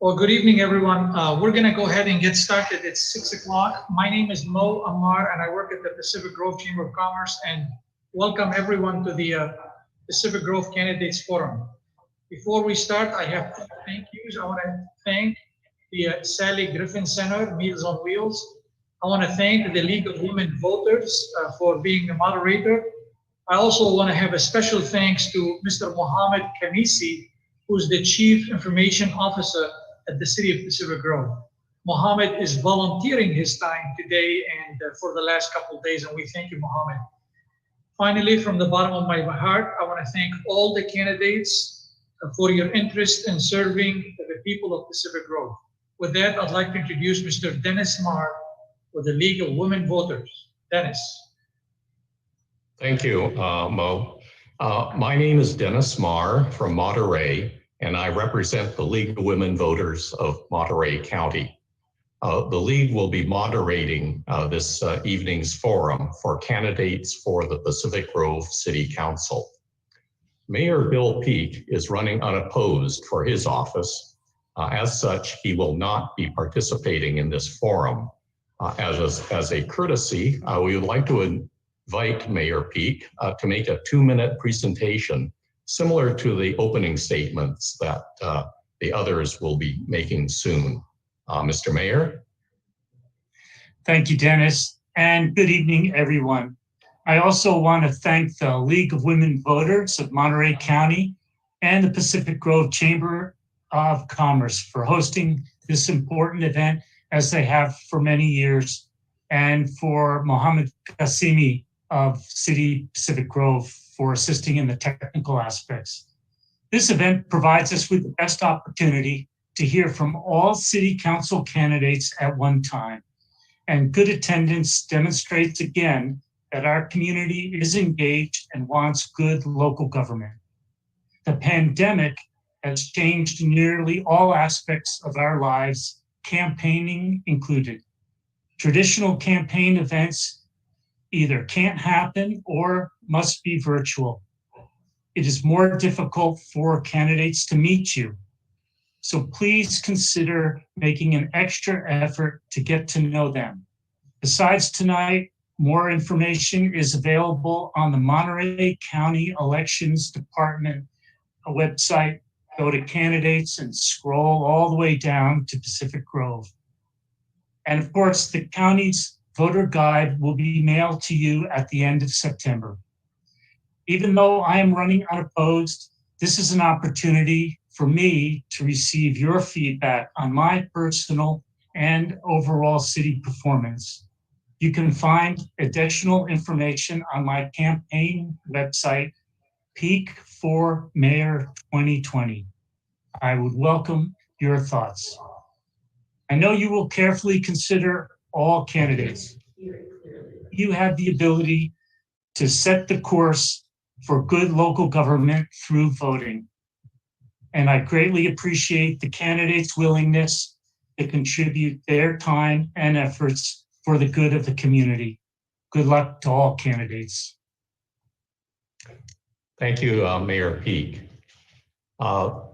Well, good evening, everyone. We're going to go ahead and get started. It's 6 o'clock. My name is Mo Ammar, and I work at the Pacific Grove Chamber of Commerce. And welcome everyone to the Pacific Grove Candidates Forum. Before we start, I have two thank yous. I want to thank the Sally Griffin Center, Meals on Wheels. I want to thank the League of Women Voters for being the moderator. I also want to have a special thanks to Mr. Mohammed Kamisi, who's the Chief Information Officer at the City of Pacific Grove. Mohammed is volunteering his time today and for the last couple of days, and we thank you, Mohammed. Finally, from the bottom of my heart, I want to thank all the candidates for your interest in serving the people of Pacific Grove. With that, I'd like to introduce Mr. Dennis Marr with the League of Women Voters. Dennis. Thank you, Mo. My name is Dennis Marr from Monterey, and I represent the League of Women Voters of Monterey County. The League will be moderating this evening's forum for candidates for the Pacific Grove City Council. Mayor Bill Peake is running unopposed for his office. As such, he will not be participating in this forum. As a courtesy, we would like to invite Mayor Peake to make a 2-minute presentation similar to the opening statements that the others will be making soon. Mr. Mayor. Thank you, Dennis, and good evening, everyone. I also want to thank the League of Women Voters of Monterey County and the Pacific Grove Chamber of Commerce for hosting this important event, as they have for many years, and for Mohammed Qasimi of City Pacific Grove for assisting in the technical aspects. This event provides us with the best opportunity to hear from all City Council candidates at one time. And good attendance demonstrates again that our community is engaged and wants good local government. The pandemic has changed nearly all aspects of our lives, campaigning included. Traditional campaign events either can't happen or must be virtual. It is more difficult for candidates to meet you. So please consider making an extra effort to get to know them. Besides tonight, more information is available on the Monterey County Elections Department website. Go to candidates and scroll all the way down to Pacific Grove. And of course, the county's voter guide will be mailed to you at the end of September. Even though I am running unopposed, this is an opportunity for me to receive your feedback on my personal and overall city performance. You can find additional information on my campaign website, Peak for Mayor 2020. I would welcome your thoughts. I know you will carefully consider all candidates. You have the ability to set the course for good local government through voting. And I greatly appreciate the candidates' willingness to contribute their time and efforts for the good of the community. Good luck to all candidates. Thank you, Mayor Peake.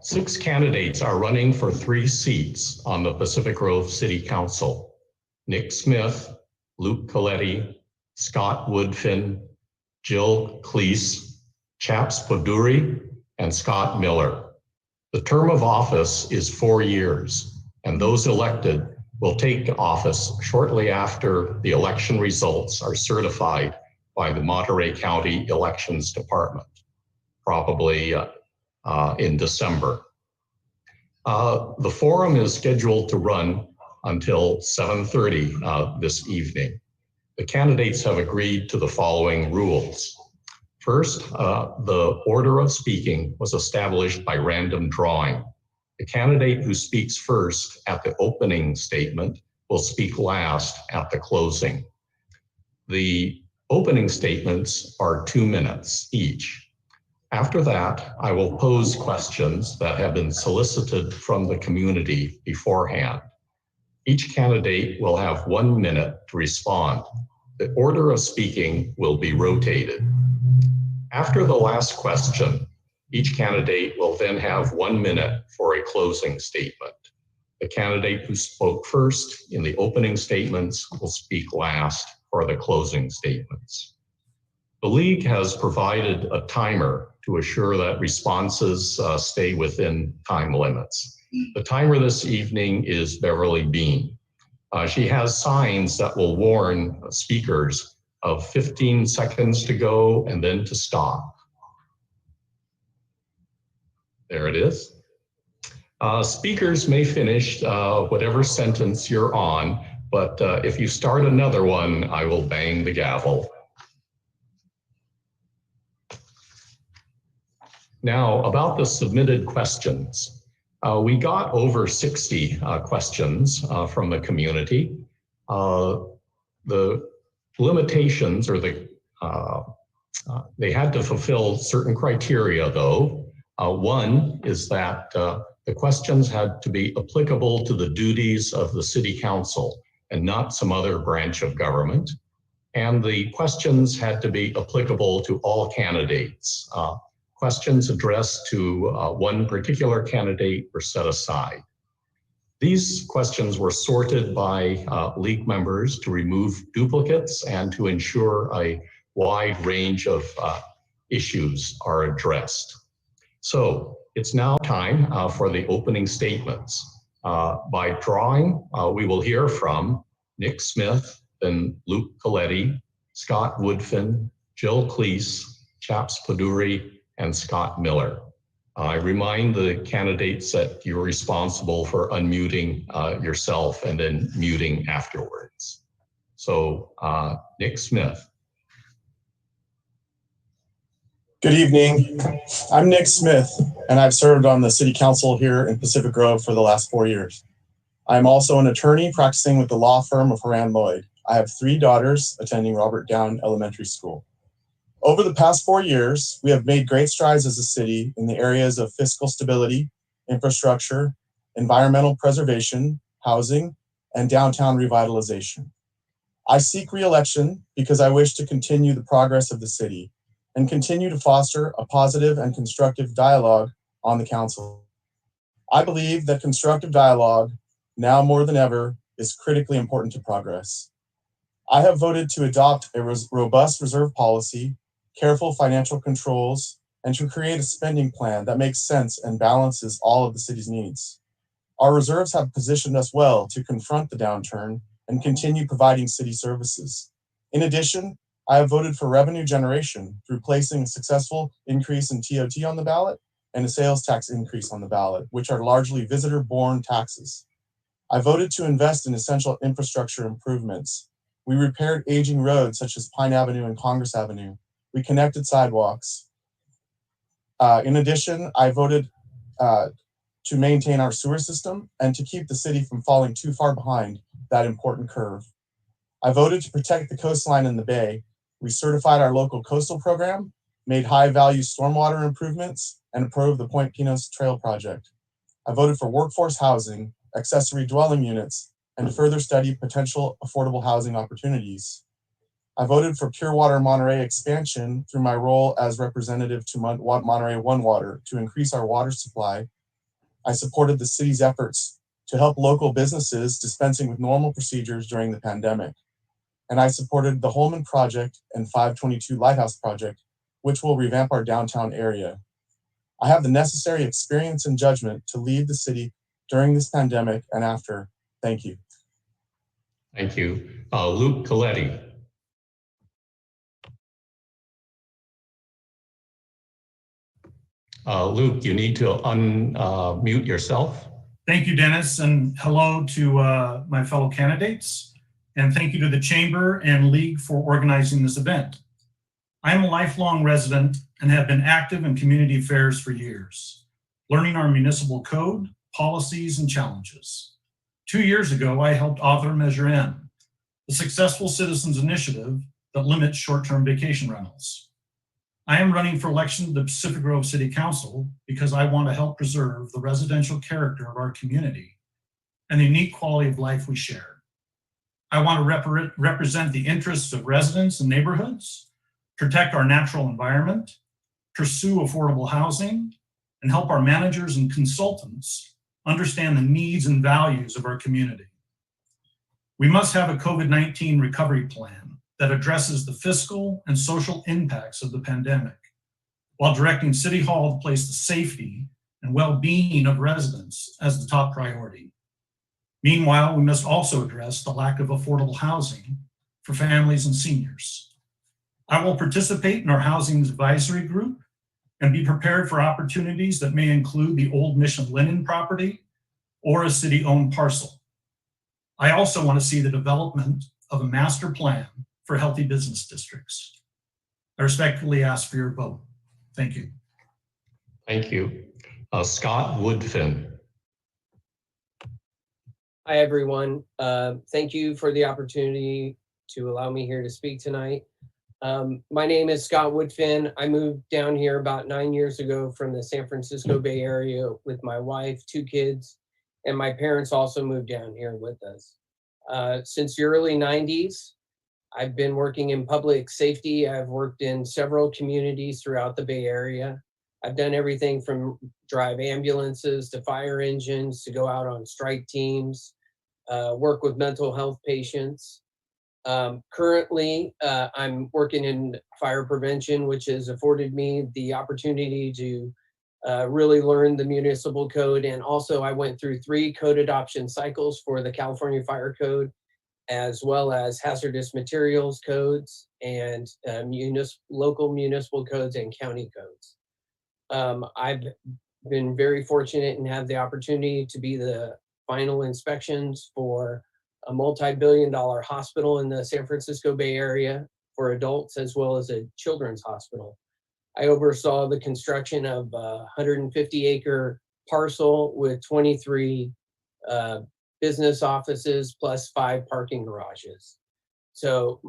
6 candidates are running for 3 seats on the Pacific Grove City Council. Nick Smith, Luke Coletti, Scott Woodfin, Jill Kleiss, Chaps Poduri, and Scott Miller. The term of office is 4 years, and those elected will take office shortly after the election results are certified by the Monterey County Elections Department, probably in December. The forum is scheduled to run until 7:30 this evening. The candidates have agreed to the following rules. First, the order of speaking was established by random drawing. The candidate who speaks first at the opening statement will speak last at the closing. The opening statements are 2 minutes each. After that, I will pose questions that have been solicited from the community beforehand. Each candidate will have 1 minute to respond. The order of speaking will be rotated. After the last question, each candidate will then have 1 minute for a closing statement. The candidate who spoke first in the opening statements will speak last for the closing statements. The League has provided a timer to assure that responses stay within time limits. The timer this evening is Beverly Bean. She has signs that will warn speakers of 15 seconds to go and then to stop. There it is. Speakers may finish whatever sentence you're on, but if you start another one, I will bang the gavel. Now, about the submitted questions. We got over 60 questions from the community. The limitations, or they had to fulfill certain criteria though. One is that the questions had to be applicable to the duties of the City Council and not some other branch of government. And the questions had to be applicable to all candidates. Questions addressed to one particular candidate were set aside. These questions were sorted by League members to remove duplicates and to ensure a wide range of issues are addressed. So it's now time for the opening statements. By drawing, we will hear from Nick Smith, then Luke Coletti, Scott Woodfin, Jill Kleiss, Chaps Poduri, and Scott Miller. I remind the candidates that you're responsible for unmuting yourself and then muting afterwards. So Nick Smith. Good evening. I'm Nick Smith, and I've served on the City Council here in Pacific Grove for the last 4 years. I'm also an attorney practicing with the law firm of Horan Lloyd. I have 3 daughters attending Robert Down Elementary School. Over the past 4 years, we have made great strides as a city in the areas of fiscal stability, infrastructure, environmental preservation, housing, and downtown revitalization. I seek re-election because I wish to continue the progress of the city and continue to foster a positive and constructive dialogue on the council. I believe that constructive dialogue, now more than ever, is critically important to progress. I have voted to adopt a robust reserve policy, careful financial controls, and to create a spending plan that makes sense and balances all of the city's needs. Our reserves have positioned us well to confront the downturn and continue providing city services. In addition, I have voted for revenue generation through placing a successful increase in TOT on the ballot and a sales tax increase on the ballot, which are largely visitor-borne taxes. I voted to invest in essential infrastructure improvements. We repaired aging roads such as Pine Avenue and Congress Avenue. We connected sidewalks. In addition, I voted to maintain our sewer system and to keep the city from falling too far behind that important curve. I voted to protect the coastline and the bay. We certified our local coastal program, made high-value stormwater improvements, and approved the Point Pinos Trail project. I voted for workforce housing, accessory dwelling units, and to further study potential affordable housing opportunities. I voted for Pure Water Monterey expansion through my role as representative to Monterey One Water to increase our water supply. I supported the city's efforts to help local businesses dispensing with normal procedures during the pandemic. And I supported the Holman Project and 522 Lighthouse Project, which will revamp our downtown area. I have the necessary experience and judgment to lead the city during this pandemic and after. Thank you. Thank you. Luke Coletti. Luke, you need to unmute yourself. Thank you, Dennis, and hello to my fellow candidates. And thank you to the Chamber and League for organizing this event. I am a lifelong resident and have been active in community affairs for years, learning our municipal code, policies, and challenges. 2 years ago, I helped author Measure N, the successful citizens initiative that limits short-term vacation rentals. I am running for election to the Pacific Grove City Council because I want to help preserve the residential character of our community and the unique quality of life we share. I want to represent the interests of residents and neighborhoods, protect our natural environment, pursue affordable housing, and help our managers and consultants understand the needs and values of our community. We must have a COVID-19 recovery plan that addresses the fiscal and social impacts of the pandemic, while directing City Hall to place the safety and well-being of residents as the top priority. Meanwhile, we must also address the lack of affordable housing for families and seniors. I will participate in our housing advisory group and be prepared for opportunities that may include the old Mission Linen property or a city-owned parcel. I also want to see the development of a master plan for healthy business districts. I respectfully ask for your vote. Thank you. Thank you. Scott Woodfin. Hi, everyone. Thank you for the opportunity to allow me here to speak tonight. My name is Scott Woodfin. I moved down here about 9 years ago from the San Francisco Bay Area with my wife, 2 kids, and my parents also moved down here with us. Since the early 90s, I've been working in public safety. I've worked in several communities throughout the Bay Area. I've done everything from drive ambulances to fire engines to go out on strike teams, work with mental health patients. Currently, I'm working in fire prevention, which has afforded me the opportunity to really learn the municipal code. And also I went through 3 code adoption cycles for the California Fire Code, as well as hazardous materials codes and local municipal codes and county codes. I've been very fortunate and have the opportunity to be the final inspections for a multi-billion-dollar hospital in the San Francisco Bay Area for adults, as well as a children's hospital. I oversaw the construction of a 150-acre parcel with 23 business offices plus 5 parking garages. So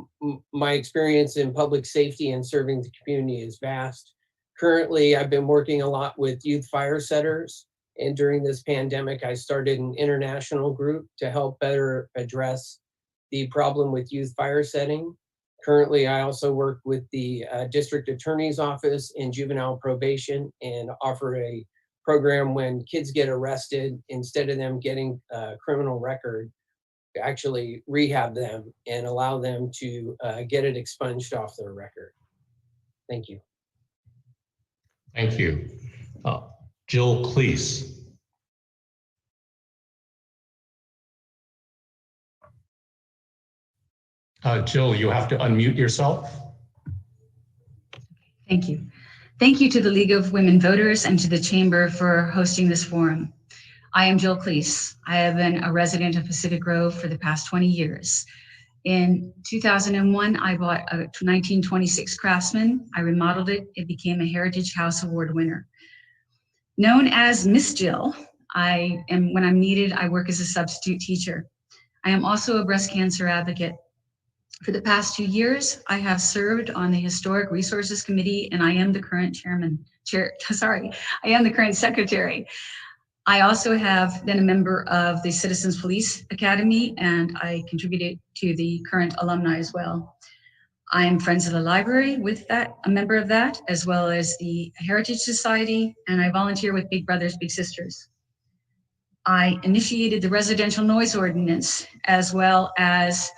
my experience in public safety and serving the community is vast. Currently, I've been working a lot with youth fire setters. And during this pandemic, I started an international group to help better address the problem with youth fire setting. Currently, I also work with the district attorney's office in juvenile probation and offer a program when kids get arrested, instead of them getting a criminal record, to actually rehab them and allow them to get it expunged off their record. Thank you. Thank you. Jill Kleiss. Jill, you have to unmute yourself. Thank you. Thank you to the League of Women Voters and to the Chamber for hosting this forum. I am Jill Kleiss. I have been a resident of Pacific Grove for the past 20 years. In 2001, I bought a 1926 Craftsman. I remodeled it. It became a Heritage House Award winner. Known as Miss Jill, when I'm needed, I work as a substitute teacher. I am also a breast cancer advocate. For the past 2 years, I have served on the Historic Resources Committee, and I am the current I am the current secretary. I also have been a member of the Citizens Police Academy, and I contributed to the current alumni as well. I am Friends of the Library with that, a member of that, as well as the Heritage Society, and I volunteer with Big Brothers Big Sisters. I initiated the residential noise ordinance, as well as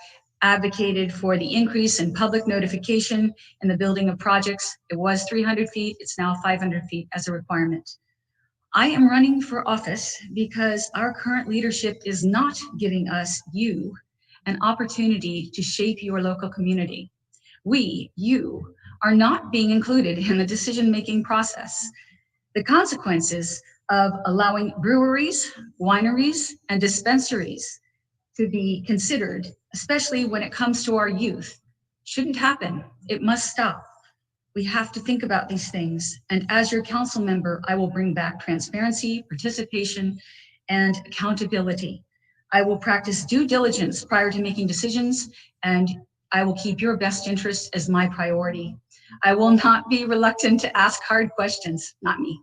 advocated for the increase in public notification in the building of projects. It was 300 feet, it's now 500 feet as a requirement. I am running for office because our current leadership is not giving us, you, an opportunity to shape your local community. We, you, are not being included in the decision-making process. The consequences of allowing breweries, wineries, and dispensaries to be considered, especially when it comes to our youth, shouldn't happen. It must stop. We have to think about these things. And as your council member, I will bring back transparency, participation, and accountability. I will practice due diligence prior to making decisions, and I will keep your best interest as my priority. I will not be reluctant to ask hard questions, not me.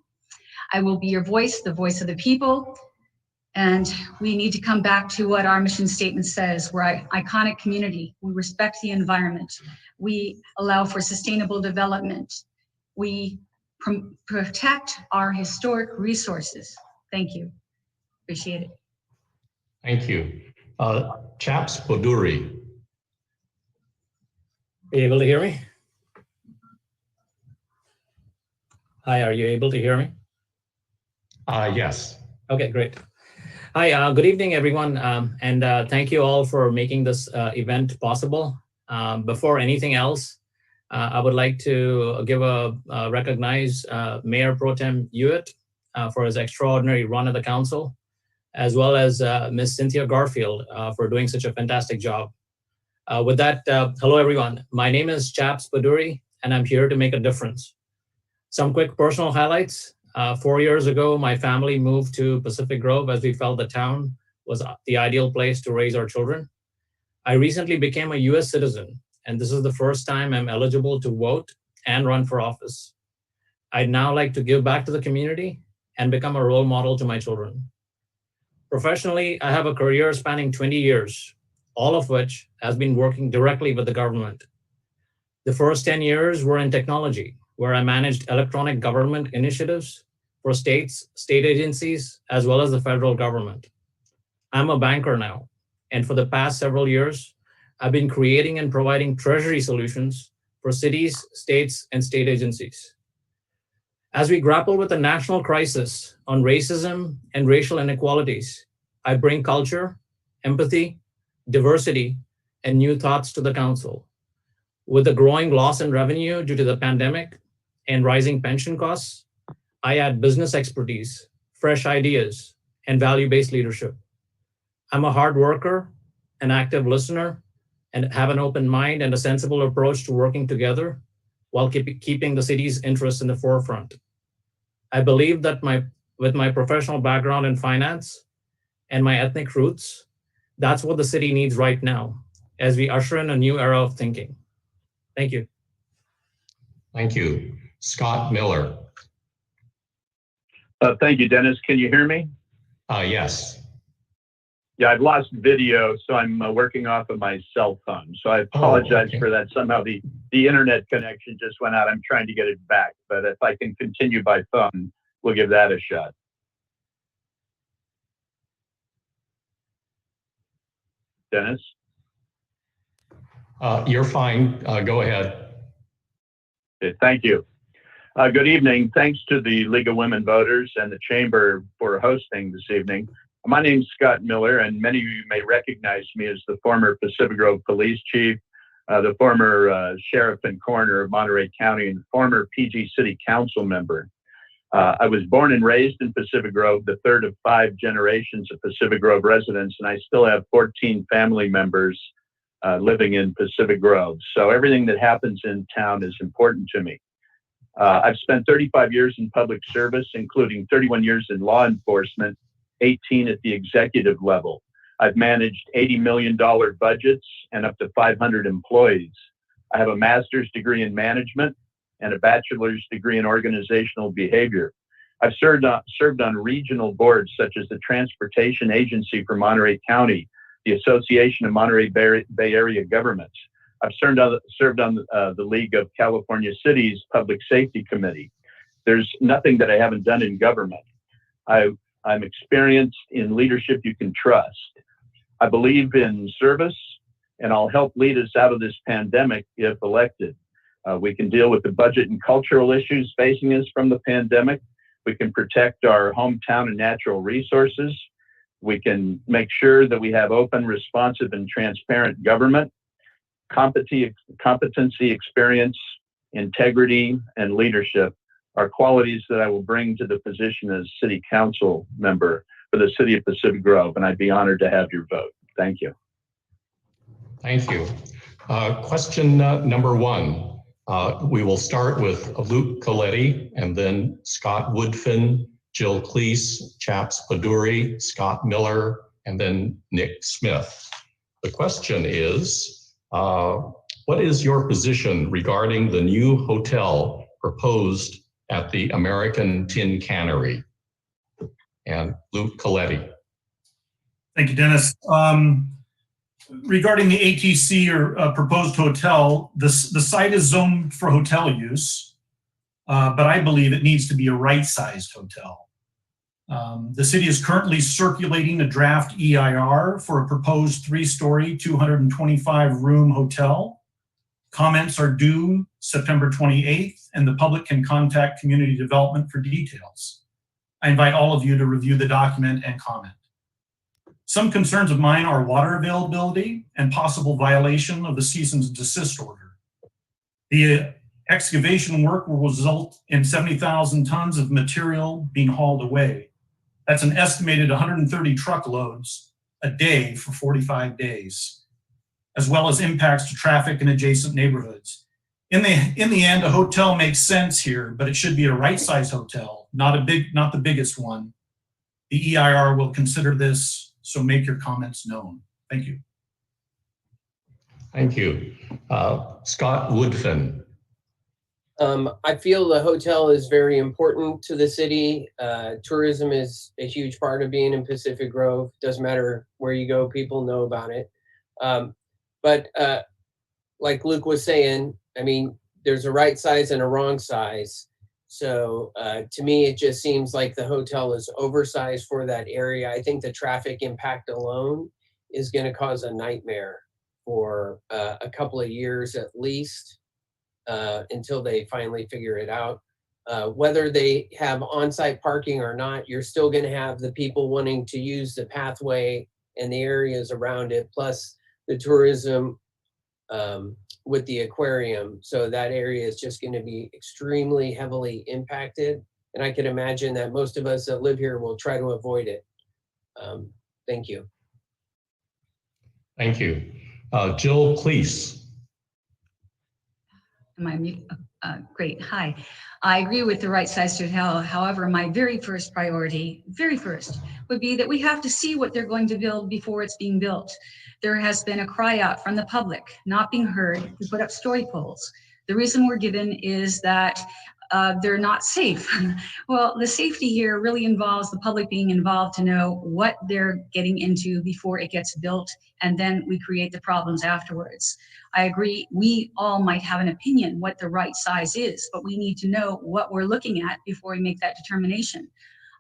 I will be your voice, the voice of the people. And we need to come back to what our mission statement says. We're an iconic community. We respect the environment. We allow for sustainable development. We protect our historic resources. Thank you. Appreciate it. Thank you. Chaps, Poduri. Are you able to hear me? Hi, are you able to hear me? Yes. Okay, great. Hi, good evening, everyone. And thank you all for making this event possible. Before anything else, I would like to recognize Mayor Pro Tem Hewitt for his extraordinary run of the council, as well as Ms. Cynthia Garfield for doing such a fantastic job. With that, hello, everyone. My name is Chaps Poduri, and I'm here to make a difference. Some quick personal highlights. 4 years ago, my family moved to Pacific Grove as we felt the town was the ideal place to raise our children. I recently became a US citizen, and this is the first time I'm eligible to vote and run for office. I'd now like to give back to the community and become a role model to my children. Professionally, I have a career spanning 20 years, all of which has been working directly with the government. The first 10 years were in technology, where I managed electronic government initiatives for states, state agencies, as well as the federal government. I'm a banker now, and for the past several years, I've been creating and providing treasury solutions for cities, states, and state agencies. As we grapple with the national crisis on racism and racial inequalities, I bring culture, empathy, diversity, and new thoughts to the council. With the growing loss in revenue due to the pandemic and rising pension costs, I add business expertise, fresh ideas, and value-based leadership. I'm a hard worker, an active listener, and have an open mind and a sensible approach to working together while keeping the city's interests in the forefront. I believe that with my professional background in finance and my ethnic roots, that's what the city needs right now as we usher in a new era of thinking. Thank you. Thank you. Scott Miller. Thank you, Dennis. Can you hear me? Yes. Yeah, I've lost video, so I'm working off of my cell phone. So I apologize for that. Somehow the internet connection just went out. I'm trying to get it back, but if I can continue by phone, we'll give that a shot. Dennis? You're fine. Go ahead. Okay, thank you. Good evening. Thanks to the League of Women Voters and the Chamber for hosting this evening. My name's Scott Miller, and many of you may recognize me as the former Pacific Grove Police Chief, the former Sheriff and Coroner of Monterey County, and former PG City Council member. I was born and raised in Pacific Grove, the third of 5 generations of Pacific Grove residents, and I still have 14 family members living in Pacific Grove. So everything that happens in town is important to me. I've spent 35 years in public service, including 31 years in law enforcement, 18 at the executive level. I've managed $80 million budgets and up to 500 employees. I have a master's degree in management and a bachelor's degree in organizational behavior. I've served on regional boards such as the Transportation Agency for Monterey County, the Association of Monterey Bay Area Governments. I've served on the League of California Cities Public Safety Committee. There's nothing that I haven't done in government. I'm experienced in leadership you can trust. I believe in service, and I'll help lead us out of this pandemic if elected. We can deal with the budget and cultural issues facing us from the pandemic. We can protect our hometown and natural resources. We can make sure that we have open, responsive, and transparent government. Competency, experience, integrity, and leadership are qualities that I will bring to the position as City Council member for the City of Pacific Grove, and I'd be honored to have your vote. Thank you. Thank you. Question number 1. We will start with Luke Coletti, and then Scott Woodfin, Jill Kleiss, Chaps Poduri, Scott Miller, and then Nick Smith. The question is, what is your position regarding the new hotel proposed at the American Tin Cannery? And Luke Coletti. Thank you, Dennis. Regarding the ATC or proposed hotel, the site is zoned for hotel use, but I believe it needs to be a right-sized hotel. The city is currently circulating a draft EIR for a proposed 3-story, 225-room hotel. Comments are due September 28th, and the public can contact community development for details. I invite all of you to review the document and comment. Some concerns of mine are water availability and possible violation of the cease and desist order. The excavation work will result in 70,000 tons of material being hauled away. That's an estimated 130 truckloads a day for 45 days, as well as impacts to traffic in adjacent neighborhoods. In the end, a hotel makes sense here, but it should be a right-size hotel, not the biggest one. The EIR will consider this, so make your comments known. Thank you. Thank you. Scott Woodfin. I feel the hotel is very important to the city. Tourism is a huge part of being in Pacific Grove. Doesn't matter where you go, people know about it. But like Luke was saying, I mean, there's a right size and a wrong size. So to me, it just seems like the hotel is oversized for that area. I think the traffic impact alone is going to cause a nightmare for a couple of years at least, until they finally figure it out. Whether they have on-site parking or not, you're still going to have the people wanting to use the pathway and the areas around it, plus the tourism with the aquarium. So that area is just going to be extremely heavily impacted. And I can imagine that most of us that live here will try to avoid it. Thank you. Thank you. Jill Kleiss. Am I mute? Great. Hi. I agree with the right size hotel. However, my very first priority, would be that we have to see what they're going to build before it's being built. There has been a cry out from the public not being heard to put up story poles. The reason we're given is that they're not safe. Well, the safety here really involves the public being involved to know what they're getting into before it gets built, and then we create the problems afterwards. I agree, we all might have an opinion what the right size is, but we need to know what we're looking at before we make that determination.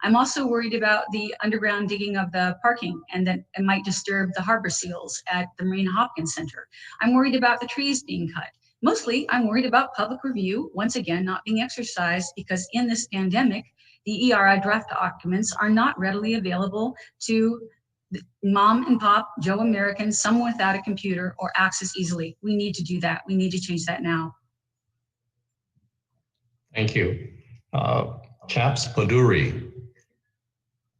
I'm also worried about the underground digging of the parking and that it might disturb the harbor seals at the Marina Hopkins Center. I'm worried about the trees being cut. Mostly, I'm worried about public review, once again, not being exercised because in this pandemic, the ERI draft documents are not readily available to mom and pop, Joe Americans, someone without a computer or access easily. We need to do that. We need to change that now. Thank you. Chaps, Poduri.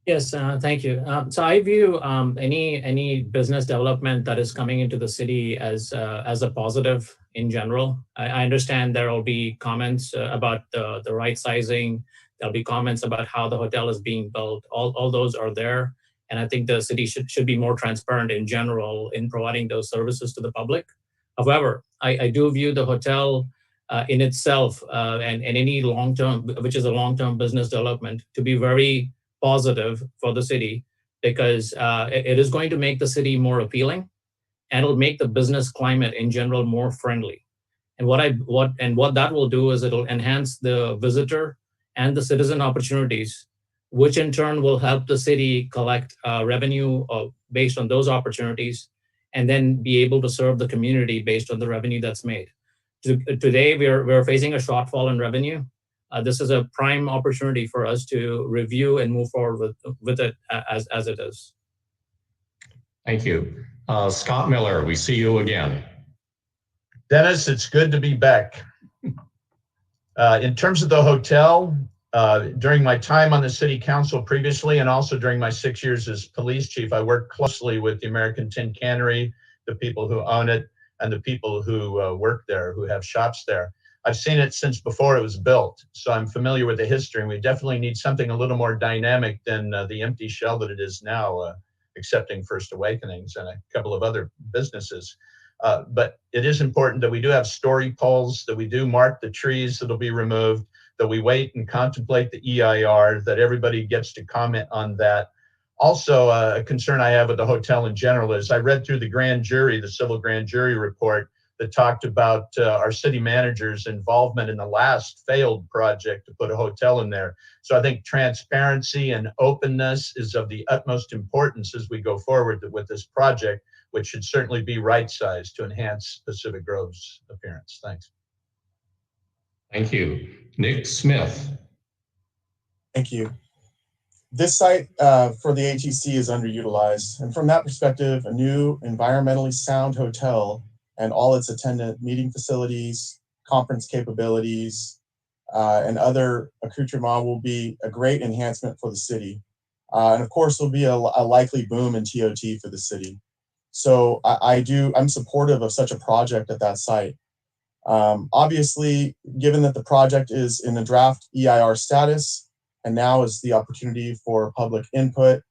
Yes, thank you. So I view any business development that is coming into the city as a positive in general. I understand there will be comments about the right sizing. There'll be comments about how the hotel is being built. All those are there. And I think the city should be more transparent in general in providing those services to the public. However, I do view the hotel in itself and any long-term, which is a long-term business development, to be very positive for the city because it is going to make the city more appealing and it'll make the business climate in general more friendly. And what that will do is it'll enhance the visitor and the citizen opportunities, which in turn will help the city collect revenue based on those opportunities and then be able to serve the community based on the revenue that's made. Today, we're facing a shortfall in revenue. This is a prime opportunity for us to review and move forward with it as it is. Thank you. Scott Miller, we see you again. Dennis, it's good to be back. In terms of the hotel, during my time on the city council previously, and also during my 6 years as police chief, I worked closely with the American Tin Cannery, the people who own it, and the people who work there, who have shops there. I've seen it since before it was built, so I'm familiar with the history, and we definitely need something a little more dynamic than the empty shell that it is now, accepting First Awakenings and a couple of other businesses. But it is important that we do have story poles, that we do mark the trees that'll be removed, that we wait and contemplate the EIR, that everybody gets to comment on that. Also, a concern I have with the hotel in general is I read through the grand jury, the civil grand jury report, that talked about our city manager's involvement in the last failed project to put a hotel in there. So I think transparency and openness is of the utmost importance as we go forward with this project, which should certainly be right-sized to enhance Pacific Grove's appearance. Thanks. Thank you. Nick Smith. Thank you. This site for the ATC is underutilized, and from that perspective, a new environmentally sound hotel and all its attendant meeting facilities, conference capabilities, and other accoutrements will be a great enhancement for the city. And of course, there'll be a likely boom in TOT for the city. So I'm supportive of such a project at that site. Obviously, given that the project is in the draft EIR status, and now is the opportunity for public input,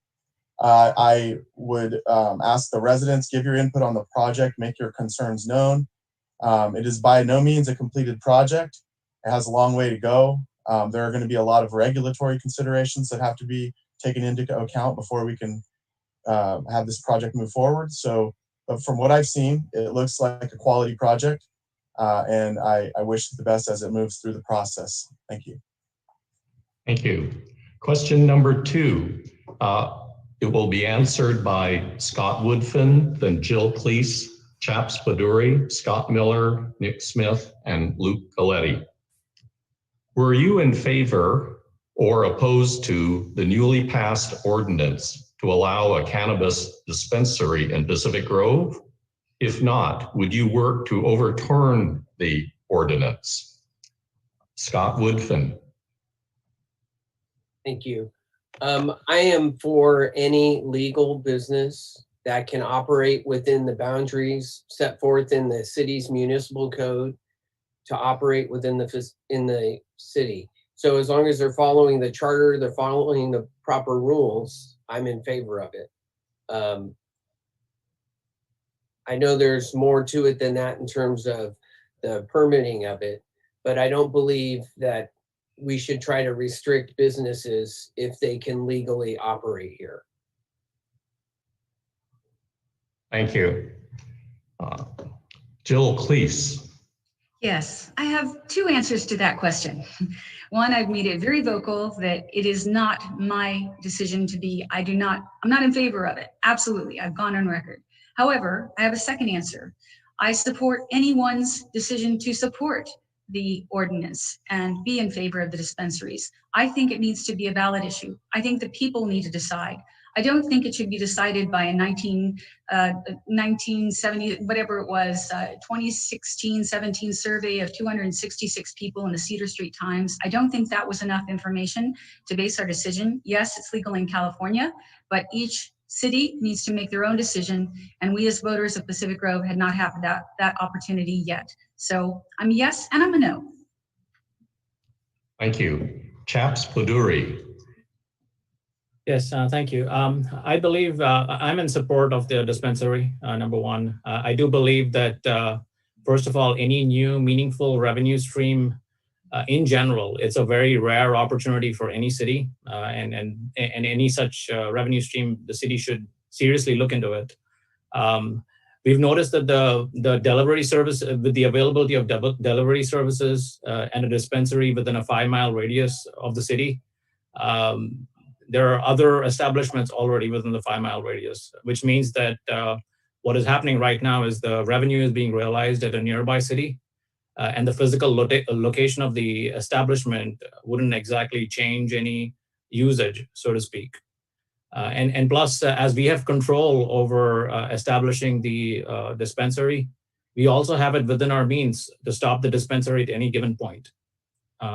I would ask the residents, give your input on the project, make your concerns known. It is by no means a completed project. It has a long way to go. There are going to be a lot of regulatory considerations that have to be taken into account before we can have this project move forward. So, but from what I've seen, it looks like a quality project, and I wish it the best as it moves through the process. Thank you. Thank you. Question number 2. It will be answered by Scott Woodfin, then Jill Kleiss, Chaps Poduri, Scott Miller, Nick Smith, and Luke Coletti. Were you in favor or opposed to the newly passed ordinance to allow a cannabis dispensary in Pacific Grove? If not, would you work to overturn the ordinance? Scott Woodfin. Thank you. I am for any legal business that can operate within the boundaries set forth in the city's municipal code to operate within the city. So as long as they're following the charter, they're following the proper rules, I'm in favor of it. I know there's more to it than that in terms of the permitting of it, but I don't believe that we should try to restrict businesses if they can legally operate here. Thank you. Jill Kleiss. Yes, I have 2 answers to that question. One, I've made it very vocal that it is not my decision to be, I'm not in favor of it. Absolutely, I've gone on record. However, I have a second answer. I support anyone's decision to support the ordinance and be in favor of the dispensaries. I think it needs to be a ballot issue. I think the people need to decide. I don't think it should be decided by a 1970, whatever it was, 2016-17 survey of 266 people in the Cedar Street Times. I don't think that was enough information to base our decision. Yes, it's legal in California, but each city needs to make their own decision, and we as voters of Pacific Grove had not had that opportunity yet. So I'm a yes and I'm a no. Thank you. Chaps Poduri. Yes, thank you. I believe I'm in support of the dispensary, number one. I do believe that, first of all, any new meaningful revenue stream in general, it's a very rare opportunity for any city, and any such revenue stream, the city should seriously look into it. We've noticed that the delivery service, with the availability of delivery services and a dispensary within a 5-mile radius of the city, there are other establishments already within the 5-mile radius, which means that what is happening right now is the revenue is being realized at a nearby city, and the physical location of the establishment wouldn't exactly change any usage, so to speak. And plus, as we have control over establishing the dispensary, we also have it within our means to stop the dispensary at any given point.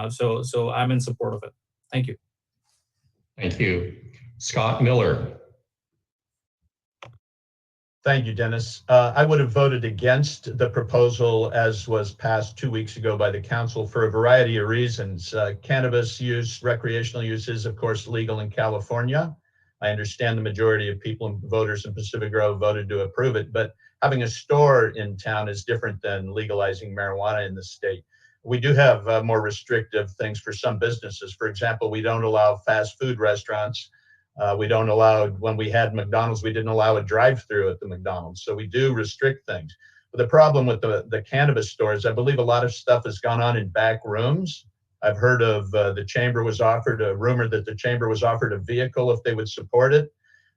So I'm in support of it. Thank you. Thank you. Scott Miller. Thank you, Dennis. I would have voted against the proposal as was passed 2 weeks ago by the council for a variety of reasons. Cannabis use, recreational use is, of course, legal in California. I understand the majority of people and voters in Pacific Grove voted to approve it, but having a store in town is different than legalizing marijuana in the state. We do have more restrictive things for some businesses. For example, we don't allow fast food restaurants. We don't allow, when we had McDonald's, we didn't allow a drive-through at the McDonald's. So we do restrict things. The problem with the cannabis stores, I believe a lot of stuff has gone on in back rooms. I've heard of the chamber was offered a rumor that the chamber was offered a vehicle if they would support it.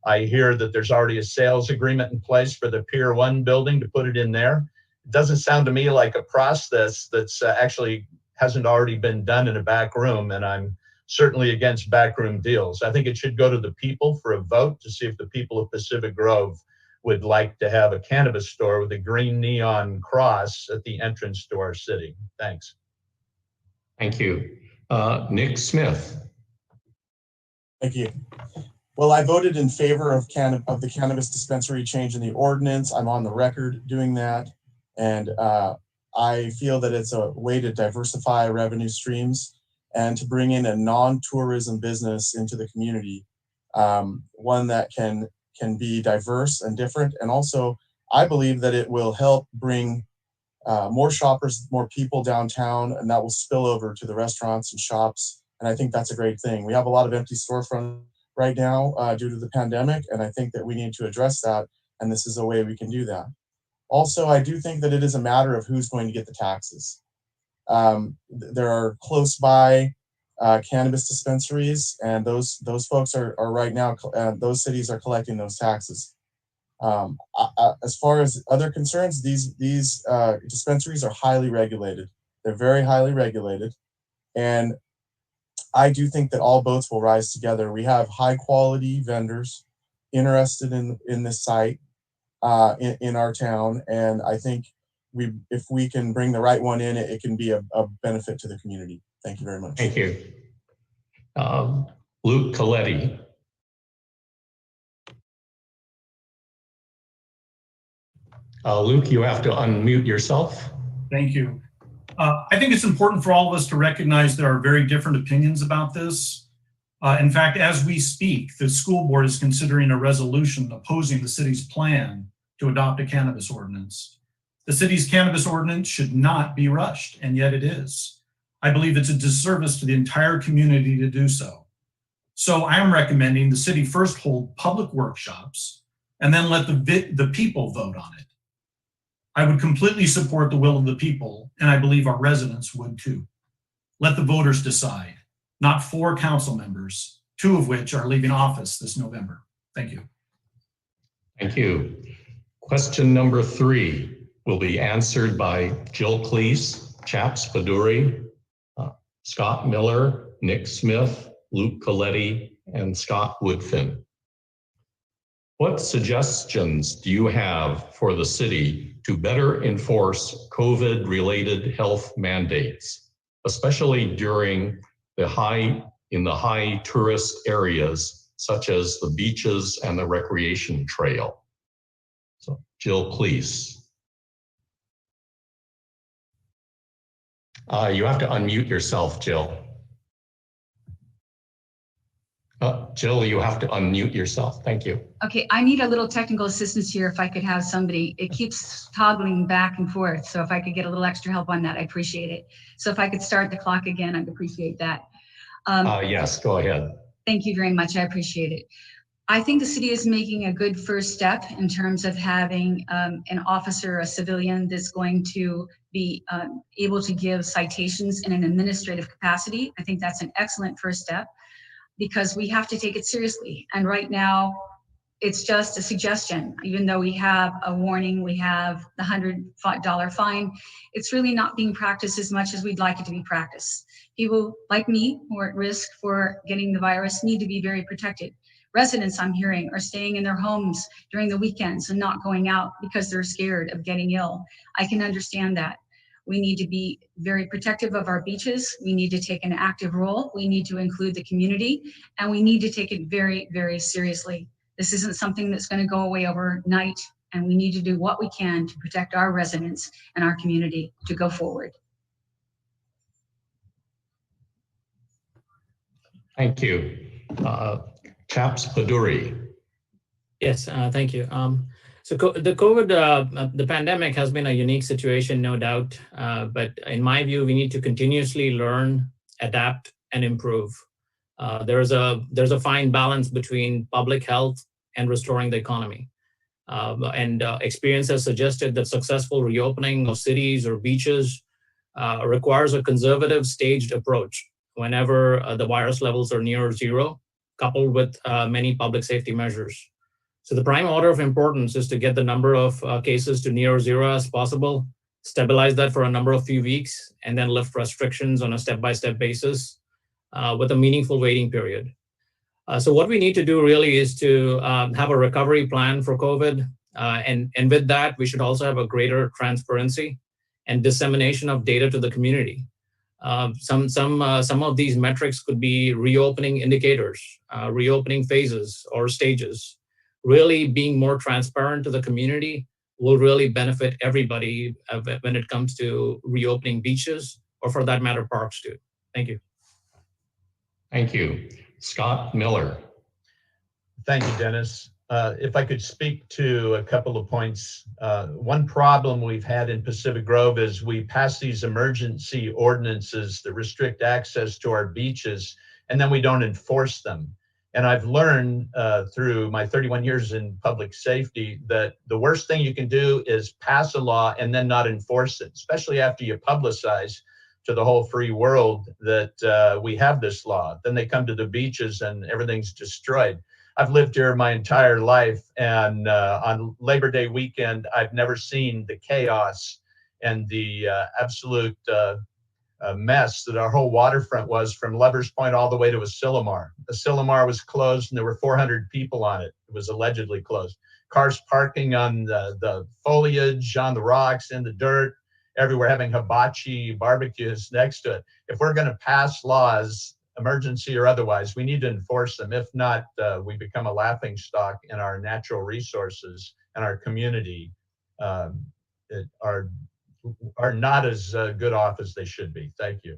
I hear that there's already a sales agreement in place for the Pier 1 building to put it in there. It doesn't sound to me like a process that's actually hasn't already been done in a back room, and I'm certainly against backroom deals. I think it should go to the people for a vote to see if the people of Pacific Grove would like to have a cannabis store with a green neon cross at the entrance to our city. Thanks. Thank you. Nick Smith. Thank you. Well, I voted in favor of the cannabis dispensary change in the ordinance. I'm on the record doing that. And I feel that it's a way to diversify revenue streams and to bring in a non-tourism business into the community, one that can be diverse and different. And also, I believe that it will help bring more shoppers, more people downtown, and that will spill over to the restaurants and shops. And I think that's a great thing. We have a lot of empty storefronts right now due to the pandemic, and I think that we need to address that, and this is a way we can do that. Also, I do think that it is a matter of who's going to get the taxes. There are close by cannabis dispensaries, and those folks are right now, those cities are collecting those taxes. As far as other concerns, these dispensaries are highly regulated. They're very highly regulated, and I do think that all boats will rise together. We have high quality vendors interested in this site in our town, and I think if we can bring the right one in, it can be a benefit to the community. Thank you very much. Thank you. Luke Coletti. Luke, you have to unmute yourself. Thank you. I think it's important for all of us to recognize there are very different opinions about this. In fact, as we speak, the school board is considering a resolution opposing the city's plan to adopt a cannabis ordinance. The city's cannabis ordinance should not be rushed, and yet it is. I believe it's a disservice to the entire community to do so. So I am recommending the city first hold public workshops and then let the people vote on it. I would completely support the will of the people, and I believe our residents would too. Let the voters decide, not 4 council members, 2 of which are leaving office this November. Thank you. Thank you. Question number 3 will be answered by Jill Kleiss, Chaps, Poduri, Scott Miller, Nick Smith, Luke Coletti, and Scott Woodfin. What suggestions do you have for the city to better enforce COVID-related health mandates, especially during the high tourist areas, such as the beaches and the recreation trail? So, Jill, please. You have to unmute yourself, Jill. Jill, you have to unmute yourself. Thank you. Okay, I need a little technical assistance here if I could have somebody. It keeps toggling back and forth, so if I could get a little extra help on that, I appreciate it. So if I could start the clock again, I'd appreciate that. Yes, go ahead. Thank you very much, I appreciate it. I think the city is making a good first step in terms of having an officer, a civilian, that's going to be able to give citations in an administrative capacity. I think that's an excellent first step, because we have to take it seriously. And right now, it's just a suggestion. Even though we have a warning, we have the $100 fine, it's really not being practiced as much as we'd like it to be practiced. People like me who are at risk for getting the virus need to be very protected. Residents, I'm hearing, are staying in their homes during the weekends and not going out because they're scared of getting ill. I can understand that. We need to be very protective of our beaches. We need to take an active role. We need to include the community, and we need to take it very, very seriously. This isn't something that's going to go away overnight, and we need to do what we can to protect our residents and our community to go forward. Thank you. Chaps, Poduri. Yes, thank you. So the pandemic has been a unique situation, no doubt. But in my view, we need to continuously learn, adapt, and improve. There's a fine balance between public health and restoring the economy. And experience has suggested that successful reopening of cities or beaches requires a conservative staged approach whenever the virus levels are near zero, coupled with many public safety measures. So the prime order of importance is to get the number of cases to near zero as possible, stabilize that for a few weeks, and then lift restrictions on a step-by-step basis with a meaningful waiting period. So what we need to do really is to have a recovery plan for COVID. And with that, we should also have a greater transparency and dissemination of data to the community. Some of these metrics could be reopening indicators, reopening phases or stages. Really being more transparent to the community will really benefit everybody when it comes to reopening beaches, or for that matter, parks too. Thank you. Thank you. Scott Miller. Thank you, Dennis. If I could speak to a couple of points. One problem we've had in Pacific Grove is we pass these emergency ordinances that restrict access to our beaches, and then we don't enforce them. And I've learned through my 31 years in public safety that the worst thing you can do is pass a law and then not enforce it, especially after you publicize to the whole free world that we have this law. Then they come to the beaches and everything's destroyed. I've lived here my entire life, and on Labor Day weekend, I've never seen the chaos and the absolute mess that our whole waterfront was, from Lover's Point all the way to Asilomar. Asilomar was closed and there were 400 people on it. It was allegedly closed. Cars parking on the foliage, on the rocks, in the dirt, everywhere, having hibachi barbecues next to it. If we're going to pass laws, emergency or otherwise, we need to enforce them. If not, we become a laughingstock, and our natural resources and our community are not as good off as they should be. Thank you.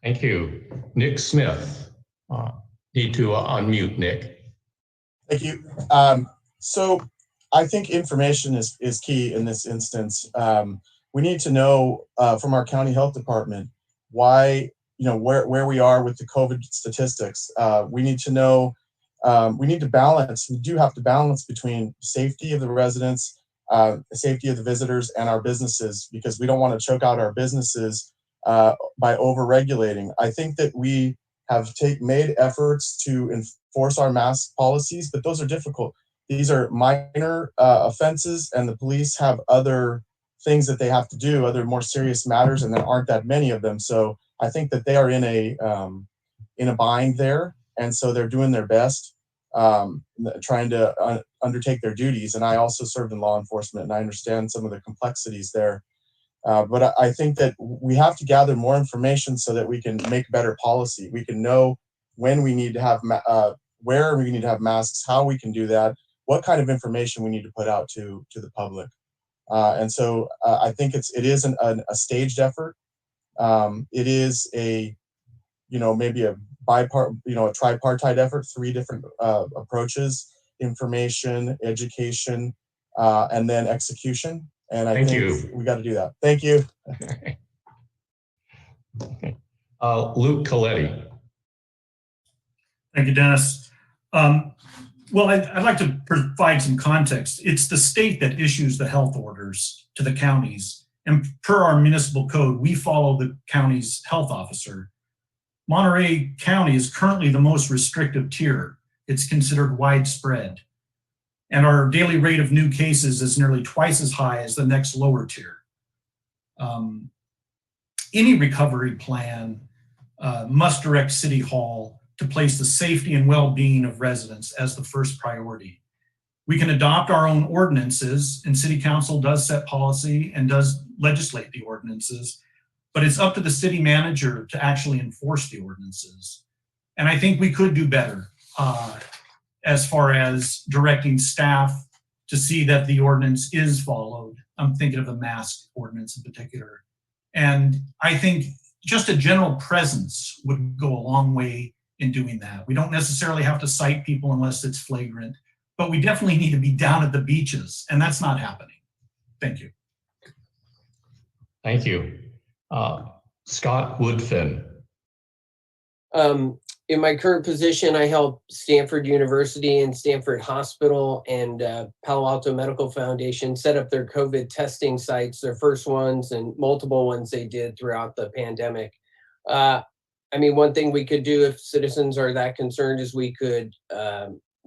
Thank you. Nick Smith. Need to unmute Nick. Thank you. So I think information is key in this instance. We need to know from our county health department why, where we are with the COVID statistics. We need to know, we need to balance, we do have to balance between safety of the residents, safety of the visitors, and our businesses, because we don't want to choke out our businesses by over-regulating. I think that we have made efforts to enforce our mask policies, but those are difficult. These are minor offenses, and the police have other things that they have to do, other more serious matters, and there aren't that many of them. So I think that they are in a bind there, and so they're doing their best, trying to undertake their duties. And I also served in law enforcement, and I understand some of the complexities there. But I think that we have to gather more information so that we can make better policy. We can know when we need to have, where we need to have masks, how we can do that, what kind of information we need to put out to the public. And so I think it is a staged effort. It is maybe a a tripartite effort, 3 different approaches: information, education, and then execution. And I think we got to do that. Thank you. Luke Coletti. Thank you, Dennis. Well, I'd like to provide some context. It's the state that issues the health orders to the counties. And per our municipal code, we follow the county's health officer. Monterey County is currently the most restrictive tier. It's considered widespread. And our daily rate of new cases is nearly twice as high as the next lower tier. Any recovery plan must direct City Hall to place the safety and well-being of residents as the first priority. We can adopt our own ordinances, and City Council does set policy and does legislate the ordinances, but it's up to the city manager to actually enforce the ordinances. And I think we could do better as far as directing staff to see that the ordinance is followed. I'm thinking of the mask ordinance in particular. And I think just a general presence would go a long way in doing that. We don't necessarily have to cite people unless it's flagrant, but we definitely need to be down at the beaches, and that's not happening. Thank you. Thank you. Scott Woodfin. In my current position, I help Stanford University and Stanford Hospital and Palo Alto Medical Foundation set up their COVID testing sites, their first ones and multiple ones they did throughout the pandemic. I mean, one thing we could do if citizens are that concerned is we could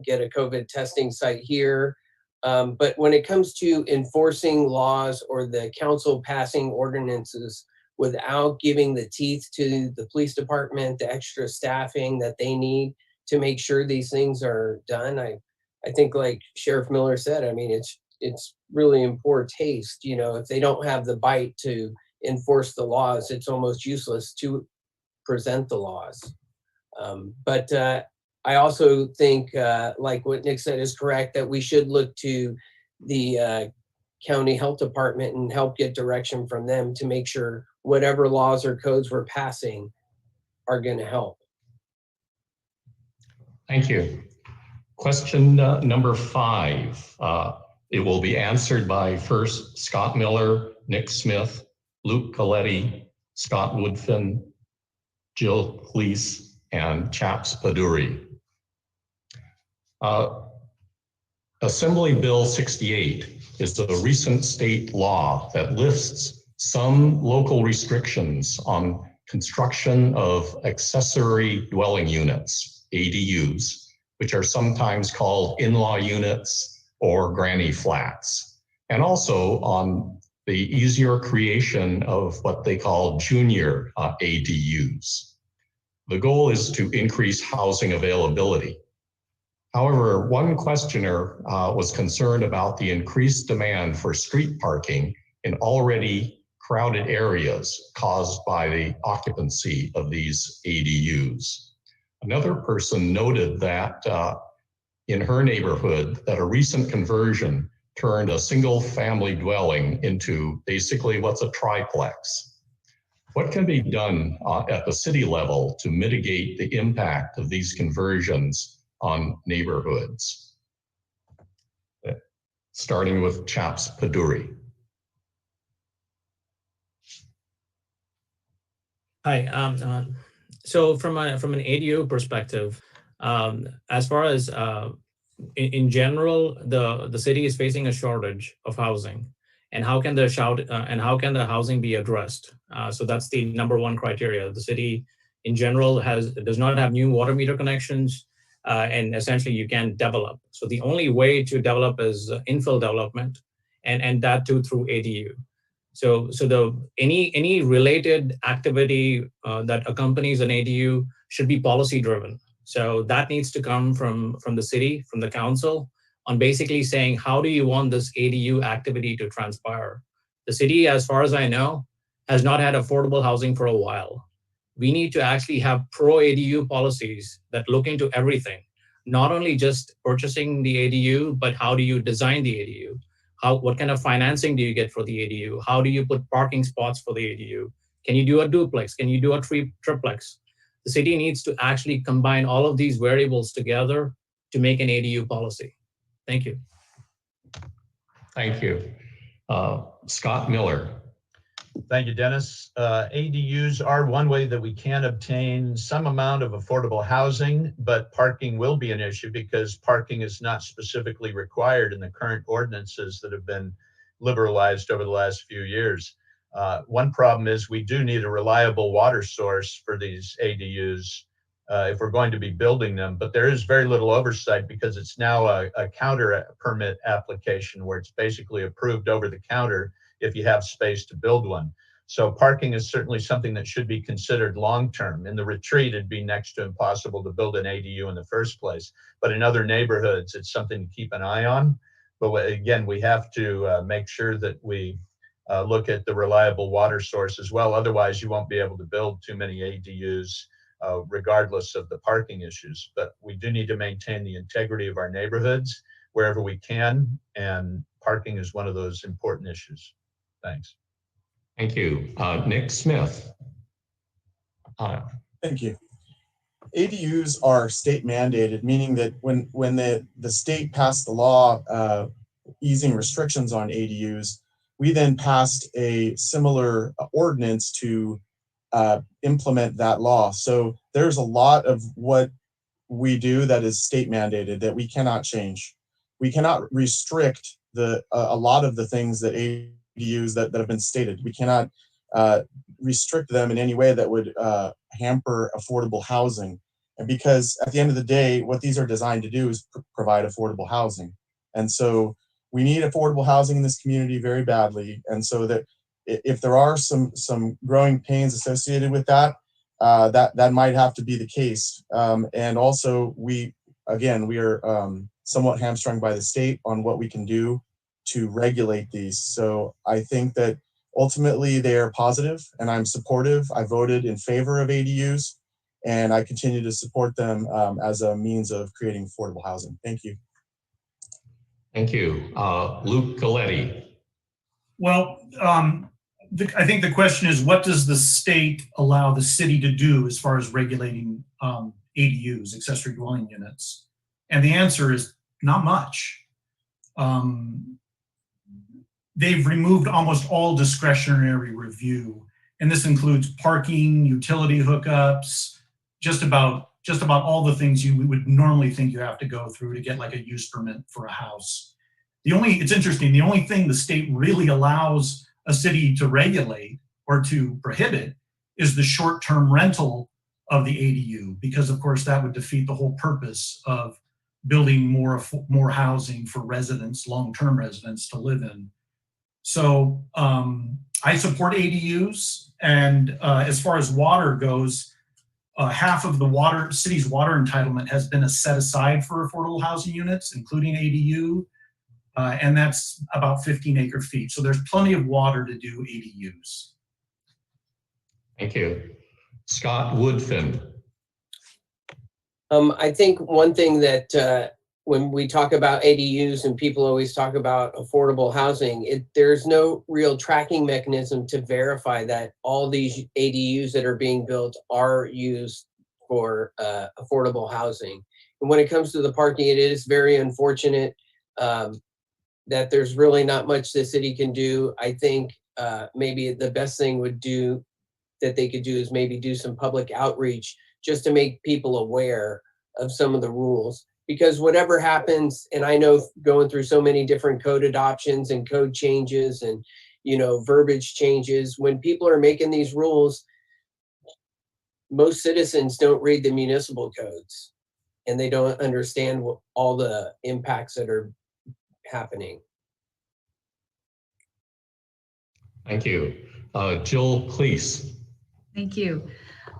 get a COVID testing site here. But when it comes to enforcing laws or the council passing ordinances without giving the teeth to the police department, the extra staffing that they need to make sure these things are done, I think like Sheriff Miller said, I mean, it's really in poor taste. You know, if they don't have the bite to enforce the laws, it's almost useless to present the laws. But I also think, like what Nick said is correct, that we should look to the county health department and help get direction from them to make sure whatever laws or codes we're passing are going to help. Thank you. Question number 5. It will be answered by first Scott Miller, Nick Smith, Luke Coletti, Scott Woodfin, Jill Kleiss, and Chaps Poduri. Assembly Bill 68 is a recent state law that lifts some local restrictions on construction of accessory dwelling units, ADUs, which are sometimes called in-law units or granny flats, and also on the easier creation of what they call junior ADUs. The goal is to increase housing availability. However, one questioner was concerned about the increased demand for street parking in already crowded areas caused by the occupancy of these ADUs. Another person noted that in her neighborhood that a recent conversion turned a single family dwelling into basically what's a triplex. What can be done at the city level to mitigate the impact of these conversions on neighborhoods? Starting with Chaps Poduri. Hi. So from an ADU perspective, as far as in general, the city is facing a shortage of housing, and how can the housing be addressed? So that's the number one criteria. The city in general does not have new water meter connections, and essentially you can't develop. So the only way to develop is infill development, and that too through ADU. So any related activity that accompanies an ADU should be policy driven. So that needs to come from the city, from the council, on basically saying, how do you want this ADU activity to transpire? The city, as far as I know, has not had affordable housing for a while. We need to actually have pro ADU policies that look into everything, not only just purchasing the ADU, but how do you design the ADU? What kind of financing do you get for the ADU? How do you put parking spots for the ADU? Can you do a duplex? Can you do a triplex? The city needs to actually combine all of these variables together to make an ADU policy. Thank you. Thank you. Scott Miller. Thank you, Dennis. ADUs are one way that we can obtain some amount of affordable housing, but parking will be an issue because parking is not specifically required in the current ordinances that have been liberalized over the last few years. One problem is we do need a reliable water source for these ADUs if we're going to be building them, but there is very little oversight because it's now a counter permit application where it's basically approved over the counter if you have space to build one. So parking is certainly something that should be considered long-term. In the retreat, it'd be next to impossible to build an ADU in the first place. But in other neighborhoods, it's something to keep an eye on. But again, we have to make sure that we look at the reliable water source as well. Otherwise, you won't be able to build too many ADUs regardless of the parking issues. But we do need to maintain the integrity of our neighborhoods wherever we can. And parking is one of those important issues. Thanks. Thank you. Nick Smith. Thank you. ADUs are state mandated, meaning that when the state passed the law easing restrictions on ADUs, we then passed a similar ordinance to implement that law. So there's a lot of what we do that is state mandated that we cannot change. We cannot restrict a lot of the things that ADUs that have been stated. We cannot restrict them in any way that would hamper affordable housing. And because at the end of the day, what these are designed to do is provide affordable housing. And so we need affordable housing in this community very badly. And so that if there are some growing pains associated with that, that might have to be the case. And also we are somewhat hamstrung by the state on what we can do to regulate these. So I think that ultimately they are positive and I'm supportive. I voted in favor of ADUs and I continue to support them as a means of creating affordable housing. Thank you. Thank you. Luke Coletti. Well, I think the question is, what does the state allow the city to do as far as regulating ADUs, accessory dwelling units? And the answer is not much. They've removed almost all discretionary review, and this includes parking, utility hookups, just about all the things we would normally think you have to go through to get like a use permit for a house. It's interesting, the only thing the state really allows a city to regulate or to prohibit is the short-term rental of the ADU, because of course that would defeat the whole purpose of building more housing for residents, long-term residents to live in. So I support ADUs, and as far as water goes, half of the city's water entitlement has been set aside for affordable housing units, including ADU, and that's about 15 acre feet. So there's plenty of water to do ADUs. Thank you. Scott Woodfin. I think one thing that when we talk about ADUs and people always talk about affordable housing, there's no real tracking mechanism to verify that all these ADUs that are being built are used for affordable housing. And when it comes to the parking, it is very unfortunate that there's really not much the city can do. I think maybe the best thing that they could do is maybe do some public outreach just to make people aware of some of the rules. Because whatever happens, and I know going through so many different code adoptions and code changes and, verbiage changes, when people are making these rules, most citizens don't read the municipal codes and they don't understand all the impacts that are happening. Thank you. Jill Kleiss. Thank you.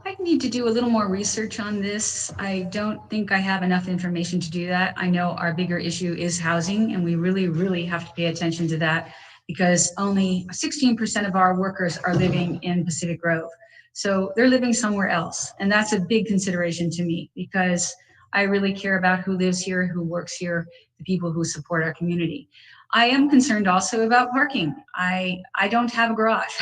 I need to do a little more research on this. I don't think I have enough information to do that. I know our bigger issue is housing, and we really, really have to pay attention to that because only 16% of our workers are living in Pacific Grove. So they're living somewhere else. And that's a big consideration to me because I really care about who lives here, who works here, the people who support our community. I am concerned also about parking. I don't have a garage,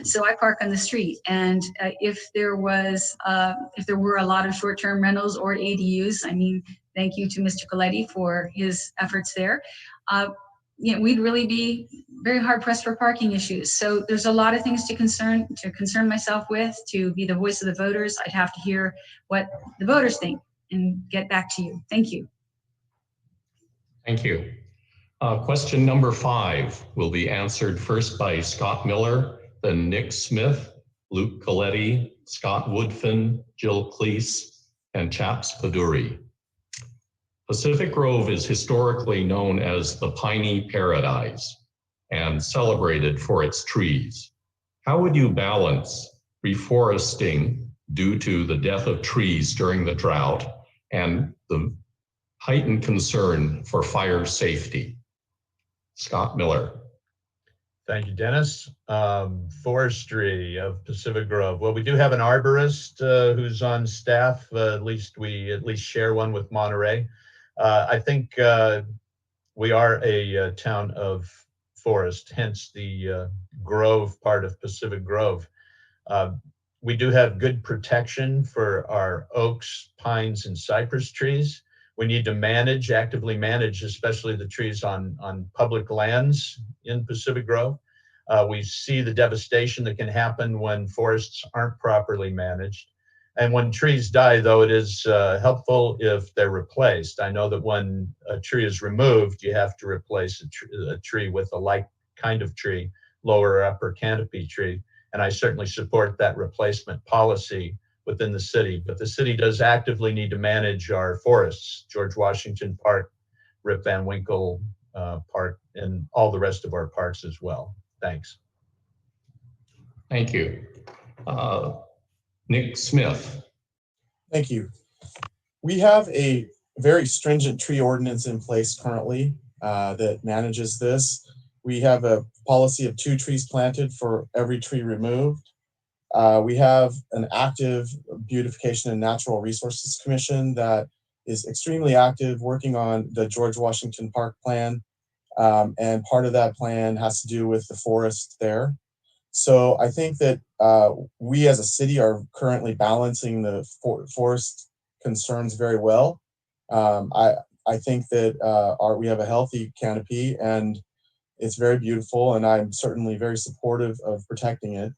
so I park on the street. And if there were a lot of short-term rentals or ADUs, I mean, thank you to Mr. Coletti for his efforts there. We'd really be very hard pressed for parking issues. So there's a lot of things to concern myself with. To be the voice of the voters, I'd have to hear what the voters think and get back to you. Thank you. Thank you. Question number 5 will be answered first by Scott Miller, then Nick Smith, Luke Coletti, Scott Woodfin, Jill Kleiss, and Chaps Poduri. Pacific Grove is historically known as the Piney Paradise and celebrated for its trees. How would you balance reforesting due to the death of trees during the drought and the heightened concern for fire safety? Scott Miller. Thank you, Dennis. Forestry of Pacific Grove. Well, we do have an arborist who's on staff. We at least share one with Monterey. I think we are a town of forest, hence the grove part of Pacific Grove. We do have good protection for our oaks, pines, and cypress trees. We need to actively manage, especially the trees on public lands in Pacific Grove. We see the devastation that can happen when forests aren't properly managed. And when trees die, though, it is helpful if they're replaced. I know that when a tree is removed, you have to replace a tree with a like kind of tree, lower or upper canopy tree. And I certainly support that replacement policy within the city. But the city does actively need to manage our forests, George Washington Park, Rip Van Winkle Park, and all the rest of our parks as well. Thanks. Thank you. Nick Smith. Thank you. We have a very stringent tree ordinance in place currently that manages this. We have a policy of 2 trees planted for every tree removed. We have an active Beautification and Natural Resources Commission that is extremely active working on the George Washington Park plan. And part of that plan has to do with the forest there. So I think that we as a city are currently balancing the forest concerns very well. I think that we have a healthy canopy and it's very beautiful, and I'm certainly very supportive of protecting it.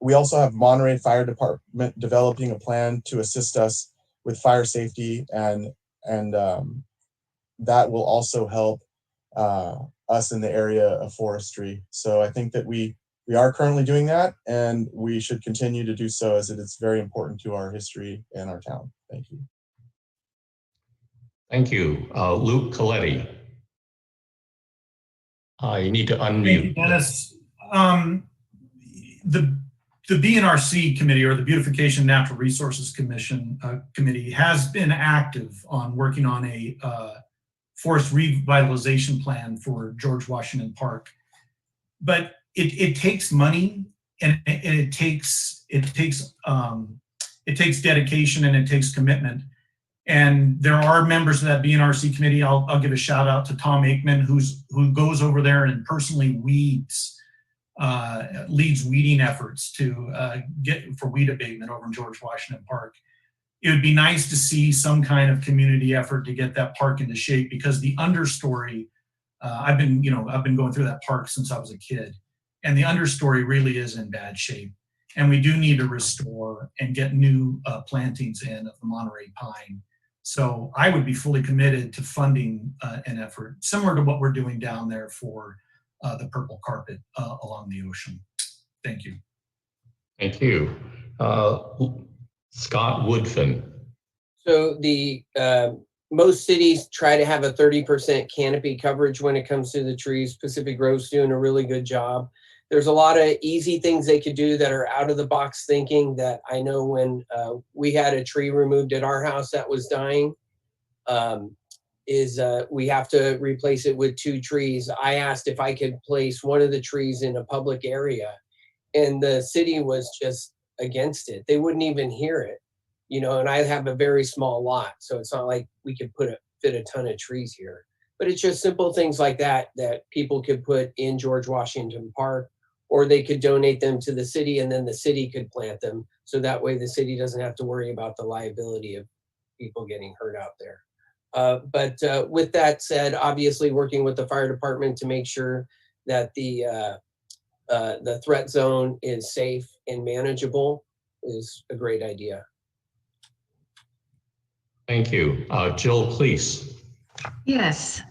We also have Monterey Fire Department developing a plan to assist us with fire safety, and that will also help us in the area of forestry. So I think that we are currently doing that, and we should continue to do so, as it is very important to our history and our town. Thank you. Thank you. Luke Coletti. You need to unmute. Thank you, Dennis. The BNRC committee, or the Beautification Natural Resources Commission committee, has been active on working on a forest revitalization plan for George Washington Park. But it takes money, and it takes dedication, and it takes commitment. And there are members of that BNRC committee. I'll give a shout out to Tom Aikman, who goes over there and personally leads weeding efforts to get for weed abatement over in George Washington Park. It would be nice to see some kind of community effort to get that park into shape, because the understory, I've been going through that park since I was a kid, and the understory really is in bad shape. And we do need to restore and get new plantings in of the Monterey pine. So I would be fully committed to funding an effort similar to what we're doing down there for the purple carpet along the ocean. Thank you. Thank you. Scott Woodfin. So most cities try to have a 30% canopy coverage when it comes to the trees. Pacific Grove's doing a really good job. There's a lot of easy things they could do that are out of the box thinking that I know when we had a tree removed at our house that was dying, we have to replace it with 2 trees. I asked if I could place one of the trees in a public area, and the city was just against it. They wouldn't even hear it, and I have a very small lot, so it's not like we could fit a ton of trees here. But it's just simple things like that people could put in George Washington Park, or they could donate them to the city, and then the city could plant them. So that way the city doesn't have to worry about the liability of people getting hurt out there. But with that said, obviously working with the fire department to make sure that the threat zone is safe and manageable is a great idea. Thank you. Jill Kleiss. Yes.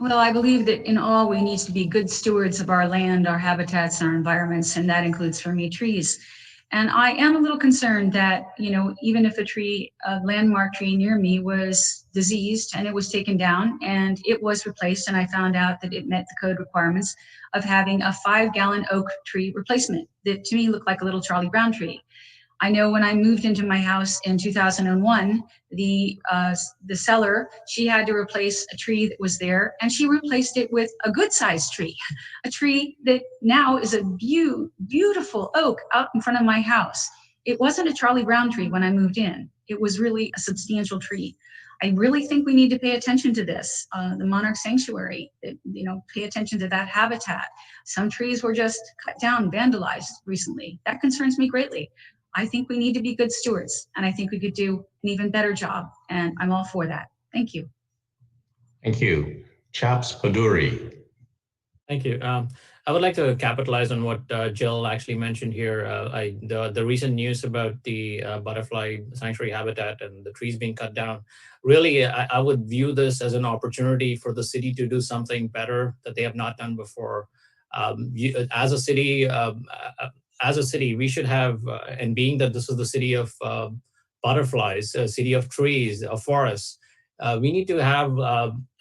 Well, I believe that in all, we need to be good stewards of our land, our habitats, our environments, and that includes for me trees. And I am a little concerned that, even if a landmark tree near me was diseased and it was taken down and it was replaced, and I found out that it met the code requirements of having a 5-gallon oak tree replacement that to me looked like a little Charlie Brown tree. I know when I moved into my house in 2001, the seller, she had to replace a tree that was there, and she replaced it with a good-sized tree, a tree that now is a beautiful oak out in front of my house. It wasn't a Charlie Brown tree when I moved in. It was really a substantial tree. I really think we need to pay attention to this, the monarch sanctuary, pay attention to that habitat. Some trees were just cut down, vandalized recently. That concerns me greatly. I think we need to be good stewards, and I think we could do an even better job, and I'm all for that. Thank you. Thank you. Chaps Poduri. Thank you. I would like to capitalize on what Jill actually mentioned here. The recent news about the butterfly sanctuary habitat and the trees being cut down. Really, I would view this as an opportunity for the city to do something better that they have not done before. As a city, we should have, and being that this is the city of butterflies, a city of trees, of forests, we need to have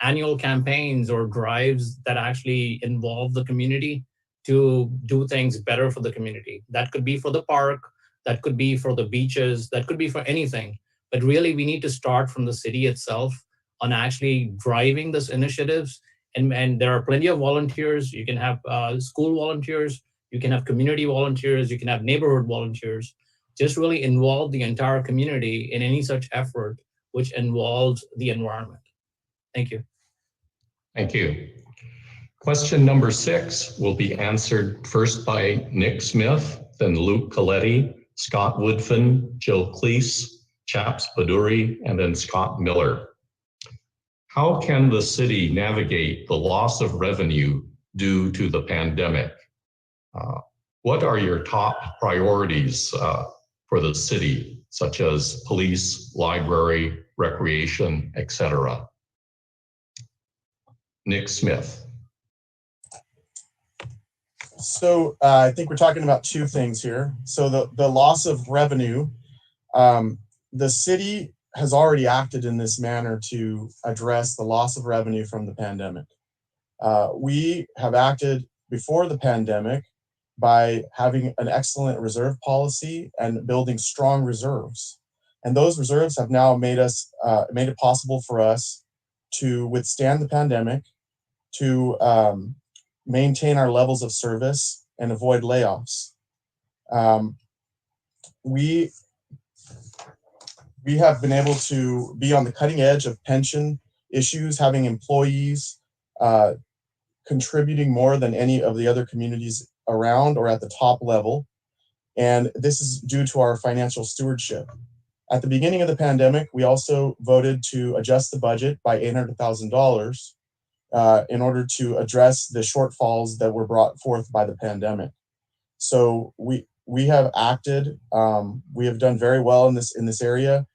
annual campaigns or drives that actually involve the community to do things better for the community. That could be for the park, that could be for the beaches, that could be for anything. But really, we need to start from the city itself on actually driving these initiatives. And there are plenty of volunteers. You can have school volunteers, you can have community volunteers, you can have neighborhood volunteers. Just really involve the entire community in any such effort which involves the environment. Thank you. Thank you. Question number 6 will be answered first by Nick Smith, then Luke Coletti, Scott Woodfin, Jill Kleiss, Chaps, Poduri, and then Scott Miller. How can the city navigate the loss of revenue due to the pandemic? What are your top priorities for the city, such as police, library, recreation, etc.? Nick Smith. So I think we're talking about two things here. So the loss of revenue, the city has already acted in this manner to address the loss of revenue from the pandemic. We have acted before the pandemic by having an excellent reserve policy and building strong reserves. And those reserves have now made it possible for us to withstand the pandemic, to maintain our levels of service and avoid layoffs. We have been able to be on the cutting edge of pension issues, having employees contributing more than any of the other communities around or at the top level. And this is due to our financial stewardship. At the beginning of the pandemic, we also voted to adjust the budget by $800,000 in order to address the shortfalls that were brought forth by the pandemic. So we have acted, we have done very well in this area,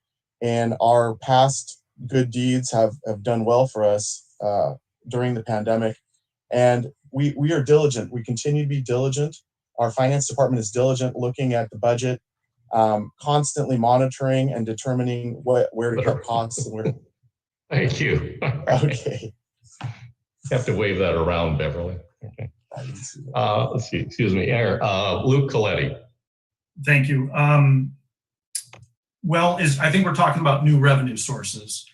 and our past good deeds have done well for us during the pandemic. And we are diligent. We continue to be diligent. Our finance department is diligent looking at the budget, constantly monitoring and determining where to cut costs and where to. Thank you. Okay. You have to wave that around, Beverly. Okay. Let's see, excuse me, Luke Coletti. Thank you. Well, I think we're talking about new revenue sources.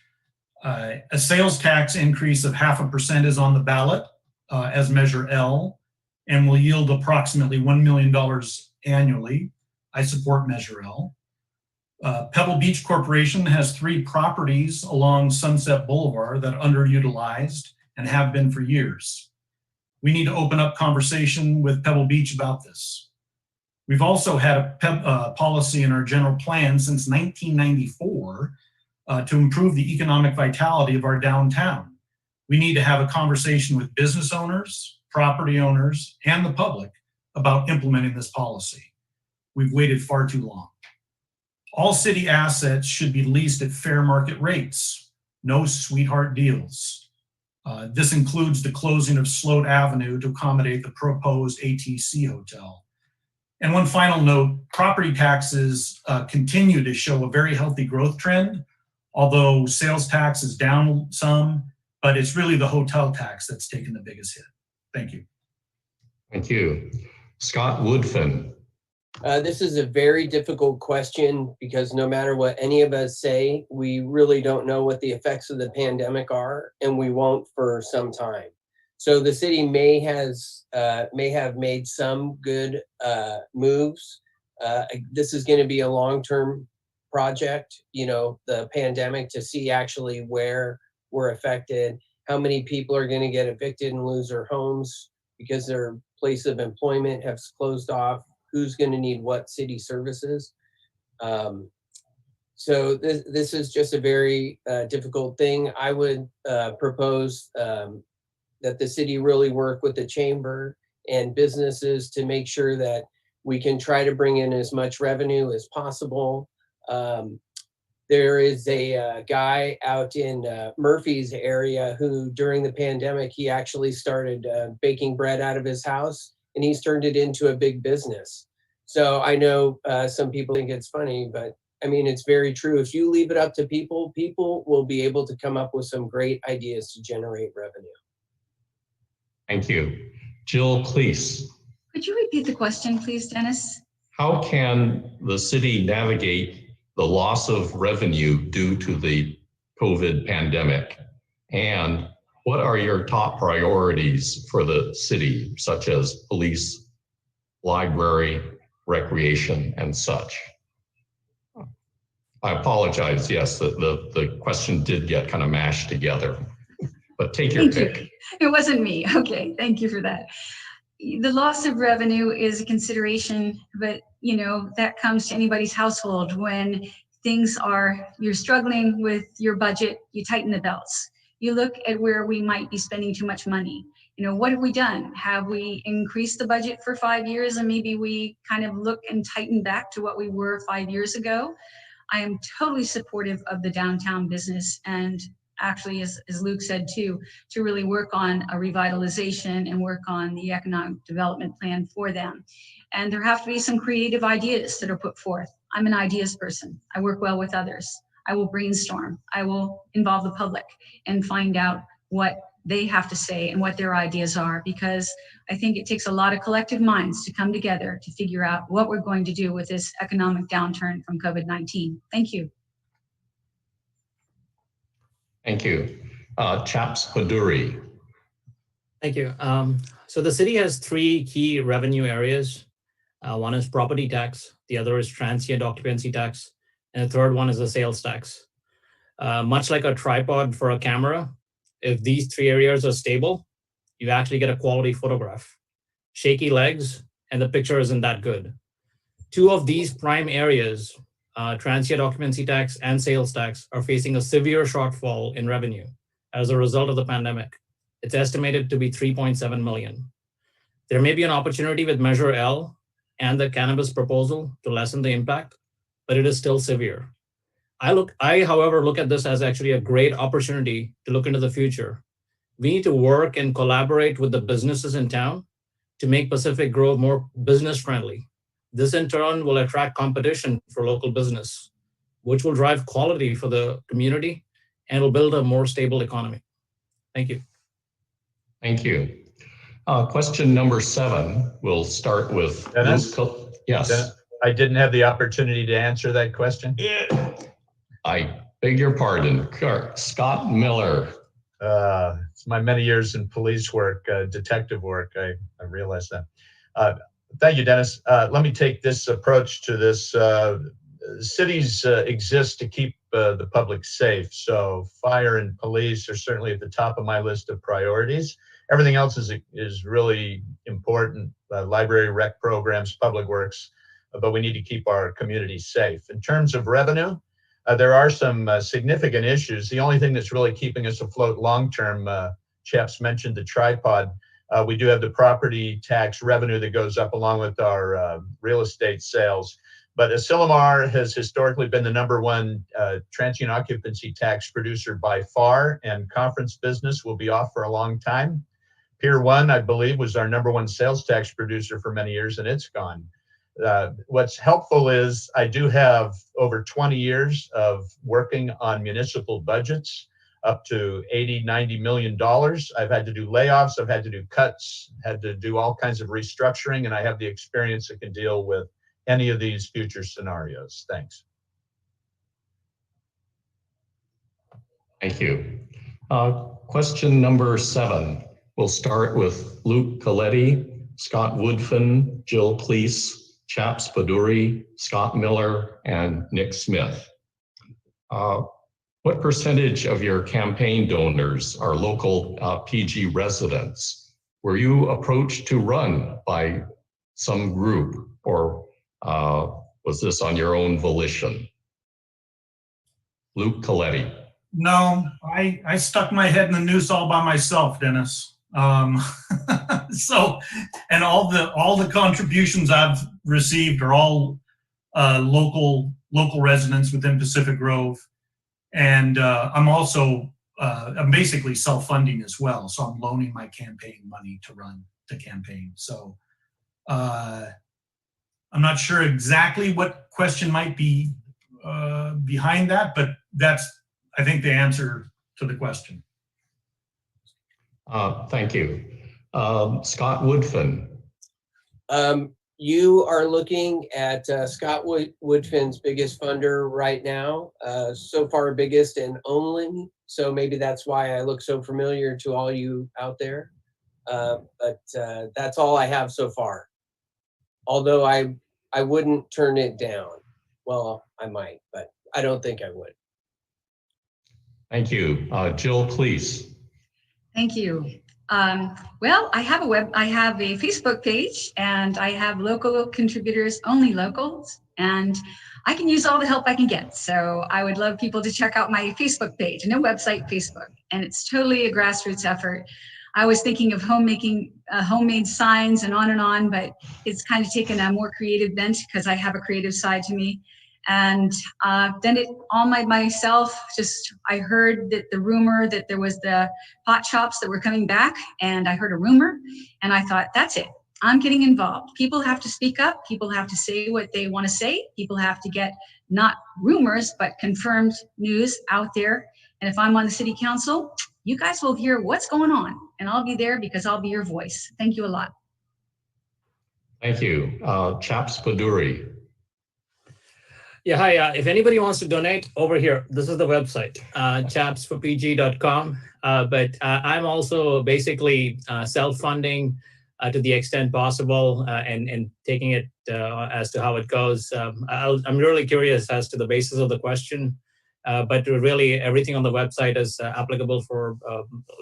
A sales tax increase of 0.5% is on the ballot as Measure L and will yield approximately $1 million annually. I support Measure L. Pebble Beach Corporation has 3 properties along Sunset Boulevard that are underutilized and have been for years. We need to open up conversation with Pebble Beach about this. We've also had a policy in our general plan since 1994 to improve the economic vitality of our downtown. We need to have a conversation with business owners, property owners, and the public about implementing this policy. We've waited far too long. All city assets should be leased at fair market rates, no sweetheart deals. This includes the closing of Sloat Avenue to accommodate the proposed ATC hotel. And one final note, property taxes continue to show a very healthy growth trend, although sales tax is down some, but it's really the hotel tax that's taken the biggest hit. Thank you. Thank you. Scott Woodfin. This is a very difficult question because no matter what any of us say, we really don't know what the effects of the pandemic are, and we won't for some time. So the city may have made some good moves. This is going to be a long-term project, the pandemic, to see actually where we're affected, how many people are going to get evicted and lose their homes because their place of employment has closed off, who's going to need what city services. So this is just a very difficult thing. I would propose that the city really work with the chamber and businesses to make sure that we can try to bring in as much revenue as possible. There is a guy out in Murphy's area who during the pandemic, he actually started baking bread out of his house, and he's turned it into a big business. So I know some people think it's funny, but I mean, it's very true. If you leave it up to people, people will be able to come up with some great ideas to generate revenue. Thank you. Jill Kleiss. Could you repeat the question, please, Dennis? How can the city navigate the loss of revenue due to the COVID pandemic? And what are your top priorities for the city, such as police, library, recreation, and such? I apologize. Yes, the question did get kind of mashed together, but take your pick. It wasn't me. Okay, thank you for that. The loss of revenue is a consideration, but you know, that comes to anybody's household. When things are, you're struggling with your budget, you tighten the belts. You look at where we might be spending too much money. You know, what have we done? Have we increased the budget for 5 years and maybe we kind of look and tighten back to what we were 5 years ago? I am totally supportive of the downtown business, and actually, as Luke said too, to really work on a revitalization and work on the economic development plan for them. And there have to be some creative ideas that are put forth. I'm an ideas person. I work well with others. I will brainstorm. I will involve the public and find out what they have to say and what their ideas are, because I think it takes a lot of collective minds to come together to figure out what we're going to do with this economic downturn from COVID-19. Thank you. Thank you. Chaps Poduri. Thank you. So the city has three key revenue areas. One is property tax, the other is transient occupancy tax, and the third one is the sales tax. Much like a tripod for a camera, if these three areas are stable, you actually get a quality photograph. Shaky legs, and the picture isn't that good. Two of these prime areas, transient occupancy tax and sales tax, are facing a severe shortfall in revenue as a result of the pandemic. It's estimated to be 3.7 million. There may be an opportunity with Measure L and the cannabis proposal to lessen the impact, but it is still severe. I, however, look at this as actually a great opportunity to look into the future. We need to work and collaborate with the businesses in town to make Pacific Grove more business friendly. This in turn will attract competition for local business, which will drive quality for the community and will build a more stable economy. Thank you. Thank you. Question number 7, we'll start with Dennis? Luke. Yes. Dennis, I didn't have the opportunity to answer that question. I beg your pardon. Scott Miller. It's my many years in police work, detective work. I realize that. Thank you, Dennis. Let me take this approach to this. Cities exist to keep the public safe. So fire and police are certainly at the top of my list of priorities. Everything else is really important. Library, rec programs, public works, but we need to keep our communities safe. In terms of revenue, there are some significant issues. The only thing that's really keeping us afloat long-term, Chaps mentioned the tripod. We do have the property tax revenue that goes up along with our real estate sales. But Asilomar has historically been the #1 transient occupancy tax producer by far, and conference business will be off for a long time. Pier 1, I believe, was our #1 sales tax producer for many years, and it's gone. What's helpful is I do have over 20 years of working on municipal budgets, up to $80, $90 million. I've had to do layoffs, I've had to do cuts, had to do all kinds of restructuring, and I have the experience that can deal with any of these future scenarios. Thanks. Thank you. Question number 7. We'll start with Luke Coletti, Scott Woodfin, Jill Kleiss, Chaps Poduri, Scott Miller, and Nick Smith. What percentage of your campaign donors are local PG residents? Were you approached to run by some group, or was this on your own volition? Luke Coletti. No, I stuck my head in the noose all by myself, Dennis. So, and all the contributions I've received are all local residents within Pacific Grove, and I'm basically self-funding as well. So I'm loaning my campaign money to run the campaign. So I'm not sure exactly what question might be behind that, but that's, I think, the answer to the question. Thank you. Scott Woodfin. You are looking at Scott Woodfin's biggest funder right now, so far biggest and only. So maybe that's why I look so familiar to all you out there. But that's all I have so far. Although I wouldn't turn it down. Well, I might, but I don't think I would. Thank you. Jill Kleiss. Thank you. Well, I have a Facebook page, and I have local contributors, only locals, and I can use all the help I can get. So I would love people to check out my Facebook page, no website, Facebook, and it's totally a grassroots effort. I was thinking of homemade signs and on, but it's kind of taken a more creative bent because I have a creative side to me. And done it all myself. Just I heard that the rumor that there was the pot shops that were coming back, and I heard a rumor, and I thought, that's it. I'm getting involved. People have to speak up. People have to say what they want to say. People have to get not rumors but confirmed news out there. And if I'm on the city council, you guys will hear what's going on, and I'll be there because I'll be your voice. Thank you a lot. Thank you. Chaps Poduri. Yeah, hi. If anybody wants to donate over here, this is the website, chapsforpg.com. But I'm also basically self-funding to the extent possible and taking it as to how it goes. I'm really curious as to the basis of the question, but really everything on the website is applicable for,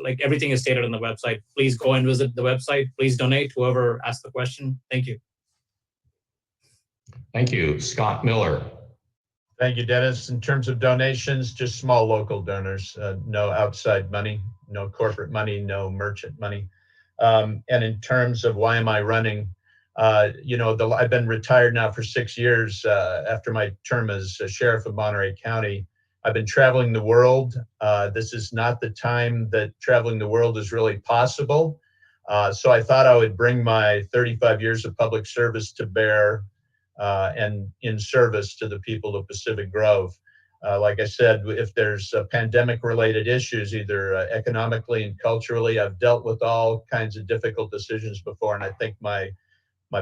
like everything is stated on the website. Please go and visit the website. Please donate, whoever asked the question. Thank you. Thank you. Scott Miller. Thank you, Dennis. In terms of donations, just small local donors, no outside money, no corporate money, no merchant money. And in terms of why am I running, I've been retired now for 6 years after my term as sheriff of Monterey County. I've been traveling the world. This is not the time that traveling the world is really possible. So I thought I would bring my 35 years of public service to bear and in service to the people of Pacific Grove. Like I said, if there's pandemic-related issues, either economically and culturally, I've dealt with all kinds of difficult decisions before, and I think my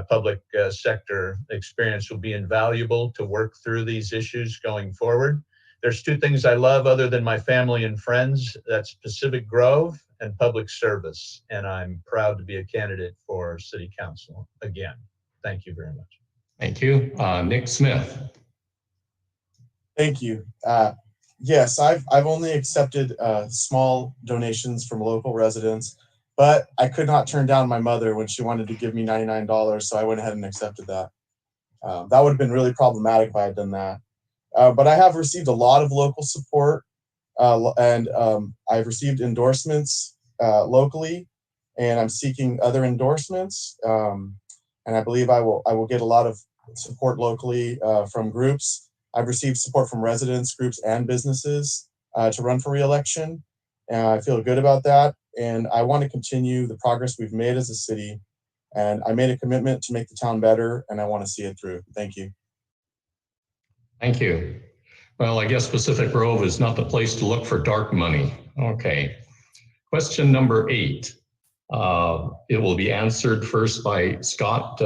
public sector experience will be invaluable to work through these issues going forward. There's two things I love other than my family and friends. That's Pacific Grove and public service, and I'm proud to be a candidate for City Council again. Thank you very much. Thank you. Nick Smith. Thank you. Yes, I've only accepted small donations from local residents, but I could not turn down my mother when she wanted to give me $99, so I went ahead and accepted that. That would have been really problematic if I had done that. But I have received a lot of local support, and I've received endorsements locally, and I'm seeking other endorsements. And I believe I will get a lot of support locally from groups. I've received support from residents, groups, and businesses to run for re-election. And I feel good about that. And I want to continue the progress we've made as a city. And I made a commitment to make the town better, and I want to see it through. Thank you. Thank you. Well, I guess Pacific Grove is not the place to look for dark money. Okay. Question number 8. It will be answered first by Scott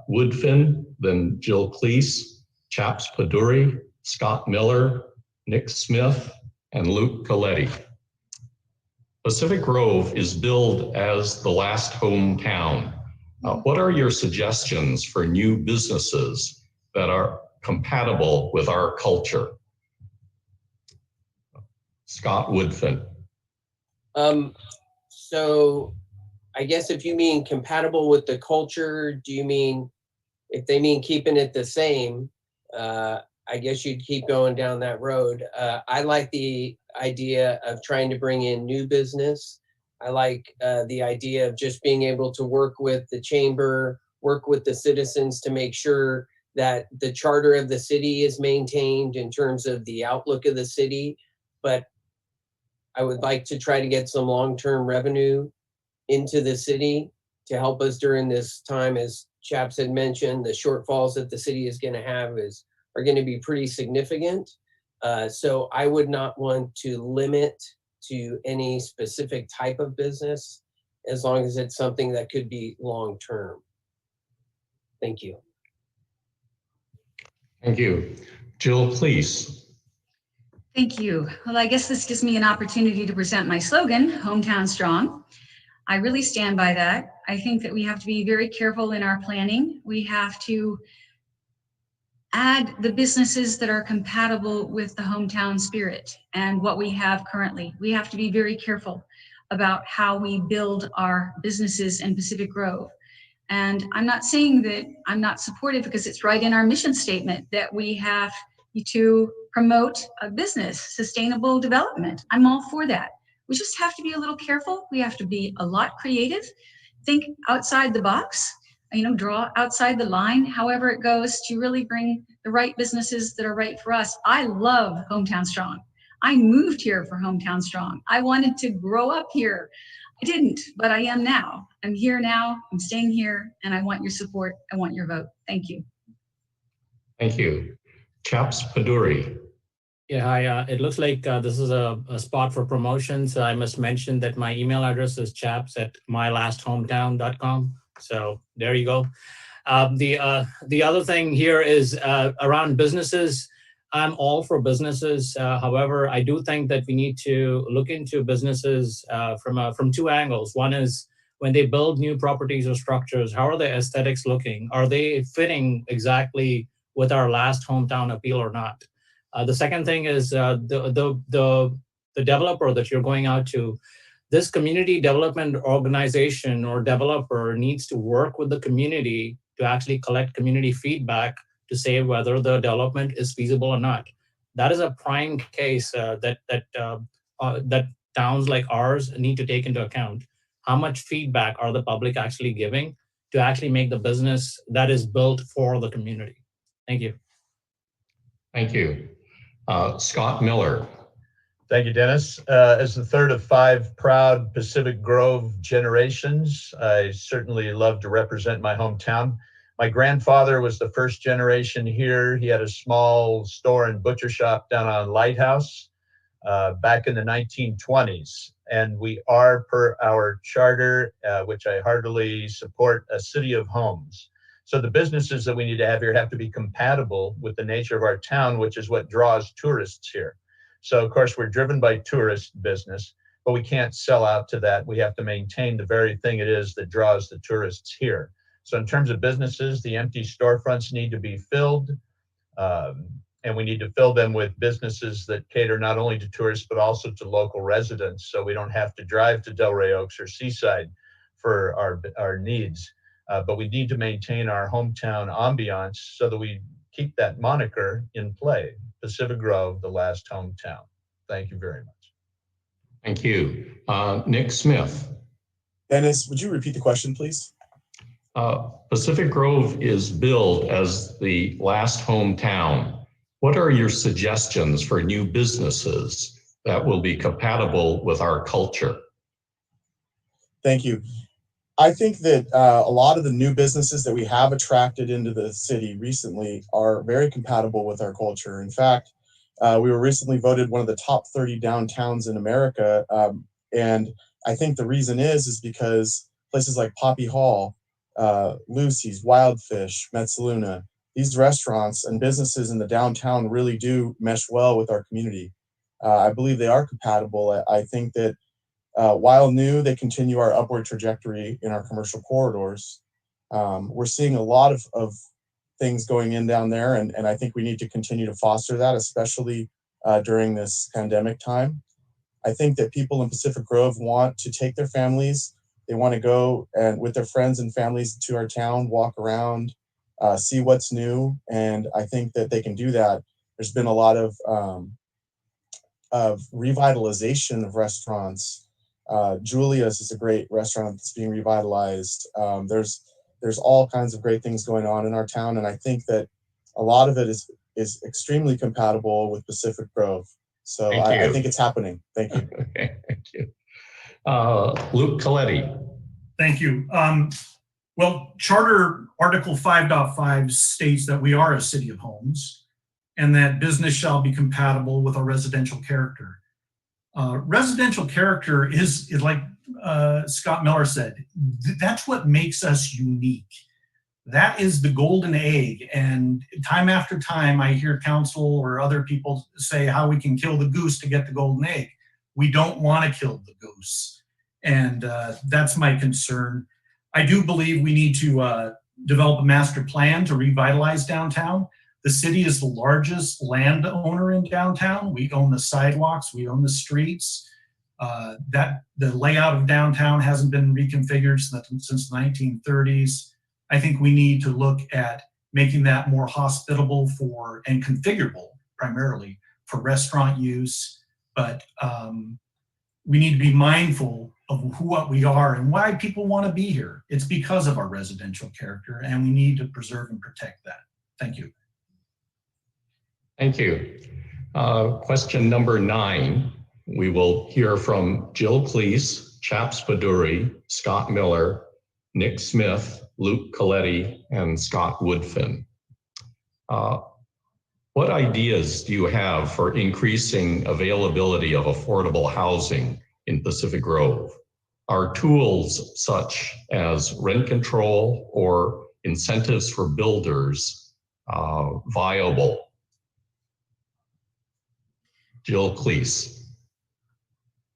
Woodfin, then Jill Kleiss, Chaps Poduri, Scott Miller, Nick Smith, and Luke Coletti. Pacific Grove is billed as the last hometown. What are your suggestions for new businesses that are compatible with our culture? Scott Woodfin. So I guess if you mean compatible with the culture, do you mean, if they mean keeping it the same, I guess you'd keep going down that road. I like the idea of trying to bring in new business I like the idea of just being able to work with the chamber, work with the citizens to make sure that the charter of the city is maintained in terms of the outlook of the city. But I would like to try to get some long-term revenue into the city to help us during this time. As Chaps had mentioned, the shortfalls that the city is going to have are going to be pretty significant. So I would not want to limit to any specific type of business as long as it's something that could be long-term. Thank you. Thank you. Jill Kleiss. Thank you. Well, I guess this gives me an opportunity to present my slogan, Hometown Strong. I really stand by that. I think that we have to be very careful in our planning. We have to add the businesses that are compatible with the hometown spirit and what we have currently. We have to be very careful about how we build our businesses in Pacific Grove. And I'm not saying that I'm not supportive, because it's right in our mission statement that we have to promote a business, sustainable development. I'm all for that. We just have to be a little careful. We have to be a lot creative, think outside the box, draw outside the line, however it goes, to really bring the right businesses that are right for us. I love Hometown Strong. I moved here for Hometown Strong. I wanted to grow up here. I didn't, but I am now. I'm here now, I'm staying here, and I want your support. I want your vote. Thank you. Thank you. Chaps Poduri. Yeah, hi. It looks like this is a spot for promotions. I must mention that my email address is chaps@mylasthometown.com. So there you go. The other thing here is around businesses. I'm all for businesses. However, I do think that we need to look into businesses from two angles. One is when they build new properties or structures, how are the aesthetics looking? Are they fitting exactly with our last hometown appeal or not? The second thing is the developer that you're going out to. This community development organization or developer needs to work with the community to actually collect community feedback to say whether the development is feasible or not. That is a prime case that towns like ours need to take into account. How much feedback are the public actually giving to actually make the business that is built for the community? Thank you. Thank you. Scott Miller. Thank you, Dennis. As the third of 5 proud Pacific Grove generations, I certainly love to represent my hometown. My grandfather was the first generation here. He had a small store and butcher shop down on Lighthouse back in the 1920s. And we are, per our charter, which I heartily support, a city of homes. So the businesses that we need to have here have to be compatible with the nature of our town, which is what draws tourists here. So of course, we're driven by tourist business, but we can't sell out to that. We have to maintain the very thing it is that draws the tourists here. So in terms of businesses, the empty storefronts need to be filled, and we need to fill them with businesses that cater not only to tourists, but also to local residents. So we don't have to drive to Delray Oaks or Seaside for our needs. But we need to maintain our hometown ambiance so that we keep that moniker in play. Pacific Grove, the last hometown. Thank you very much. Thank you. Nick Smith. Dennis, would you repeat the question, please? Pacific Grove is billed as the last hometown. What are your suggestions for new businesses that will be compatible with our culture? Thank you. I think that a lot of the new businesses that we have attracted into the city recently are very compatible with our culture. In fact, we were recently voted one of the top 30 downtowns in America. And I think the reason is because places like Poppy Hall, Lucy's, Wildfish, Metzaluna, these restaurants and businesses in the downtown really do mesh well with our community. I believe they are compatible. I think that while new, they continue our upward trajectory in our commercial corridors. We're seeing a lot of things going in down there, and I think we need to continue to foster that, especially during this pandemic time. I think that people in Pacific Grove want to take their families. They want to go and with their friends and families to our town, walk around, see what's new, and I think that they can do that. There's been a lot of revitalization of restaurants Julia's is a great restaurant that's being revitalized. There's all kinds of great things going on in our town, and I think that a lot of it is extremely compatible with Pacific Grove. So I think it's happening. Thank you. Okay, thank you. Luke Coletti. Thank you. Well, Charter Article 5.5 states that we are a city of homes and that business shall be compatible with a residential character. Residential character is like Scott Miller said, that's what makes us unique. That is the golden egg. And time after time, I hear council or other people say how we can kill the goose to get the golden egg. We don't want to kill the goose. And that's my concern. I do believe we need to develop a master plan to revitalize downtown. The city is the largest landowner in downtown. We own the sidewalks, we own the streets. The layout of downtown hasn't been reconfigured since the 1930s. I think we need to look at making that more hospitable for and configurable primarily for restaurant use. But we need to be mindful of what we are and why people want to be here. It's because of our residential character, and we need to preserve and protect that. Thank you. Thank you. Question number 9. We will hear from Jill Kleiss, Chaps Poduri, Scott Miller, Nick Smith, Luke Coletti, and Scott Woodfin. What ideas do you have for increasing availability of affordable housing in Pacific Grove? Are tools such as rent control or incentives for builders viable? Jill Kleiss.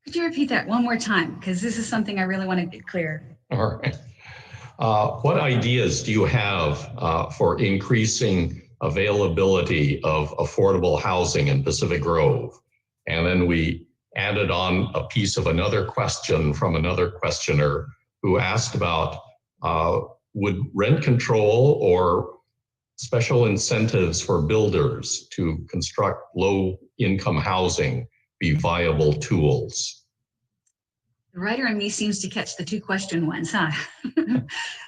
Could you repeat that one more time? Because this is something I really want to get clear. All right. What ideas do you have for increasing availability of affordable housing in Pacific Grove? And then we added on a piece of another question from another questioner who asked about would rent control or special incentives for builders to construct low-income housing be viable tools? The writer in me seems to catch the 2 question ones, huh?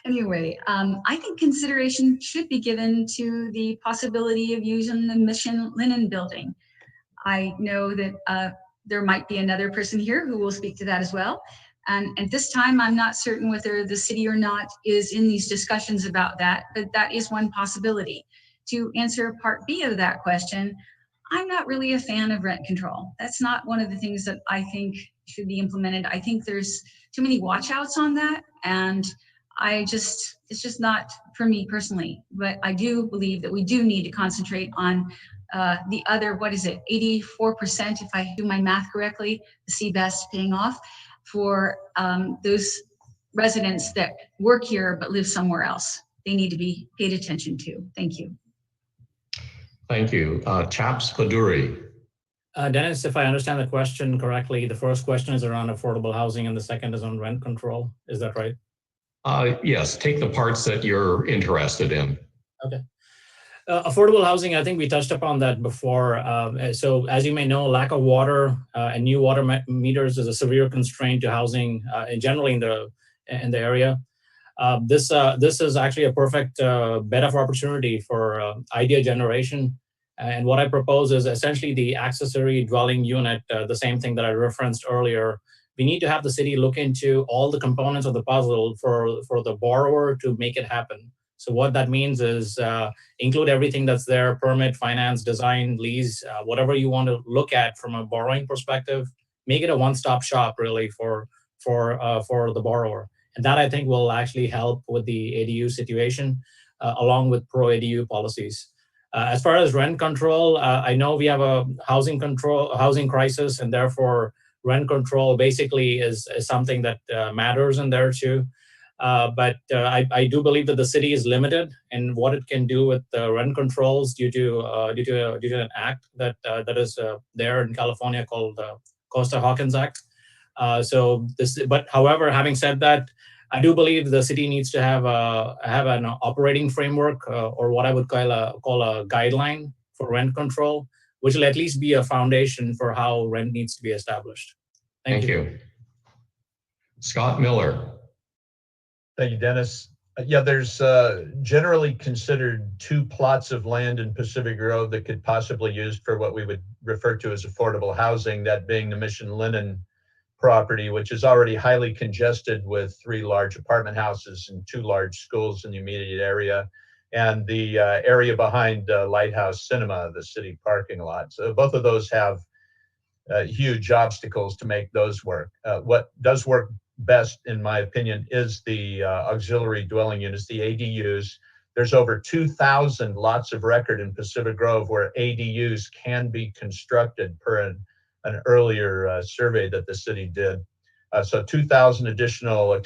Anyway, I think consideration should be given to the possibility of using the Mission Linen Building. I know that there might be another person here who will speak to that as well. And at this time, I'm not certain whether the city or not is in these discussions about that, but that is one possibility. To answer part B of that question, I'm not really a fan of rent control. That's not one of the things that I think should be implemented. I think there's too many watch outs on that, and it's just not for me personally. But I do believe that we do need to concentrate on the other, 84%, if I do my math correctly, the CBEST paying off for those residents that work here but live somewhere else. They need to be paid attention to. Thank you. Thank you. Chaps Poduri. Dennis, if I understand the question correctly, the first question is around affordable housing and the second is on rent control. Is that right? Yes, take the parts that you're interested in. Okay. Affordable housing, I think we touched upon that before. So as you may know, lack of water and new water meters is a severe constraint to housing generally in the area. This is actually a perfect bed of opportunity for idea generation. And what I propose is essentially the accessory dwelling unit, the same thing that I referenced earlier. We need to have the city look into all the components of the puzzle for the borrower to make it happen. So what that means is include everything that's there: permit, finance, design, lease, whatever you want to look at from a borrowing perspective. Make it a one-stop shop really for the borrower. And that I think will actually help with the ADU situation, along with pro-ADU policies. As far as rent control, I know we have a housing crisis, and therefore rent control basically is something that matters in there too. But I do believe that the city is limited in what it can do with rent controls due to an act that is there in California called Costa-Hawkins Act. But however, having said that, I do believe the city needs to have an operating framework or what I would call a guideline for rent control, which will at least be a foundation for how rent needs to be established. Thank you. Scott Miller. Thank you, Dennis. Yeah, there's generally considered 2 plots of land in Pacific Grove that could possibly be used for what we would refer to as affordable housing, that being the Mission Linen property, which is already highly congested with 3 large apartment houses and 2 large schools in the immediate area, and the area behind Lighthouse Cinema, the city parking lot. So both of those have huge obstacles to make those work. What does work best, in my opinion, is the auxiliary dwelling units, the ADUs. There's over 2,000 lots of record in Pacific Grove where ADUs can be constructed per an earlier survey that the city did. So 2,000 additional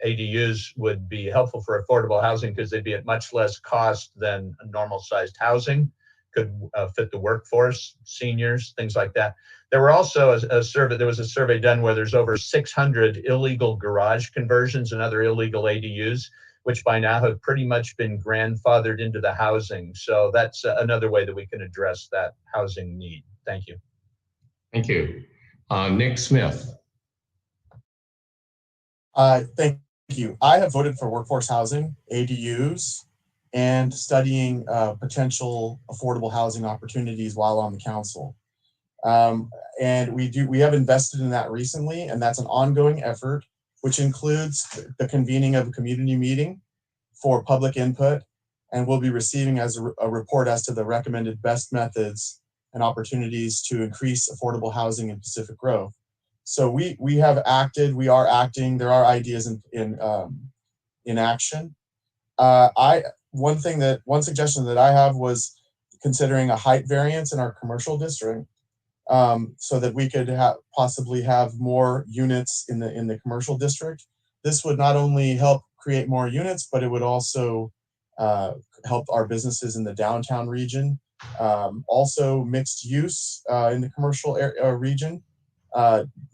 ADUs would be helpful for affordable housing because they'd be at much less cost than normal sized housing, could fit the workforce, seniors, things like that. There were also there was a survey done where there's over 600 illegal garage conversions and other illegal ADUs, which by now have pretty much been grandfathered into the housing. So that's another way that we can address that housing need. Thank you. Thank you. Nick Smith. Thank you. I have voted for workforce housing, ADUs, and studying potential affordable housing opportunities while on the council. And we have invested in that recently, and that's an ongoing effort, which includes the convening of a community meeting for public input, and we'll be receiving as a report as to the recommended best methods and opportunities to increase affordable housing in Pacific Grove. So we have acted, we are acting, there are ideas in action. One suggestion that I have was considering a height variance in our commercial district, so that we could possibly have more units in the commercial district. This would not only help create more units, but it would also help our businesses in the downtown region. Also mixed use in the commercial region,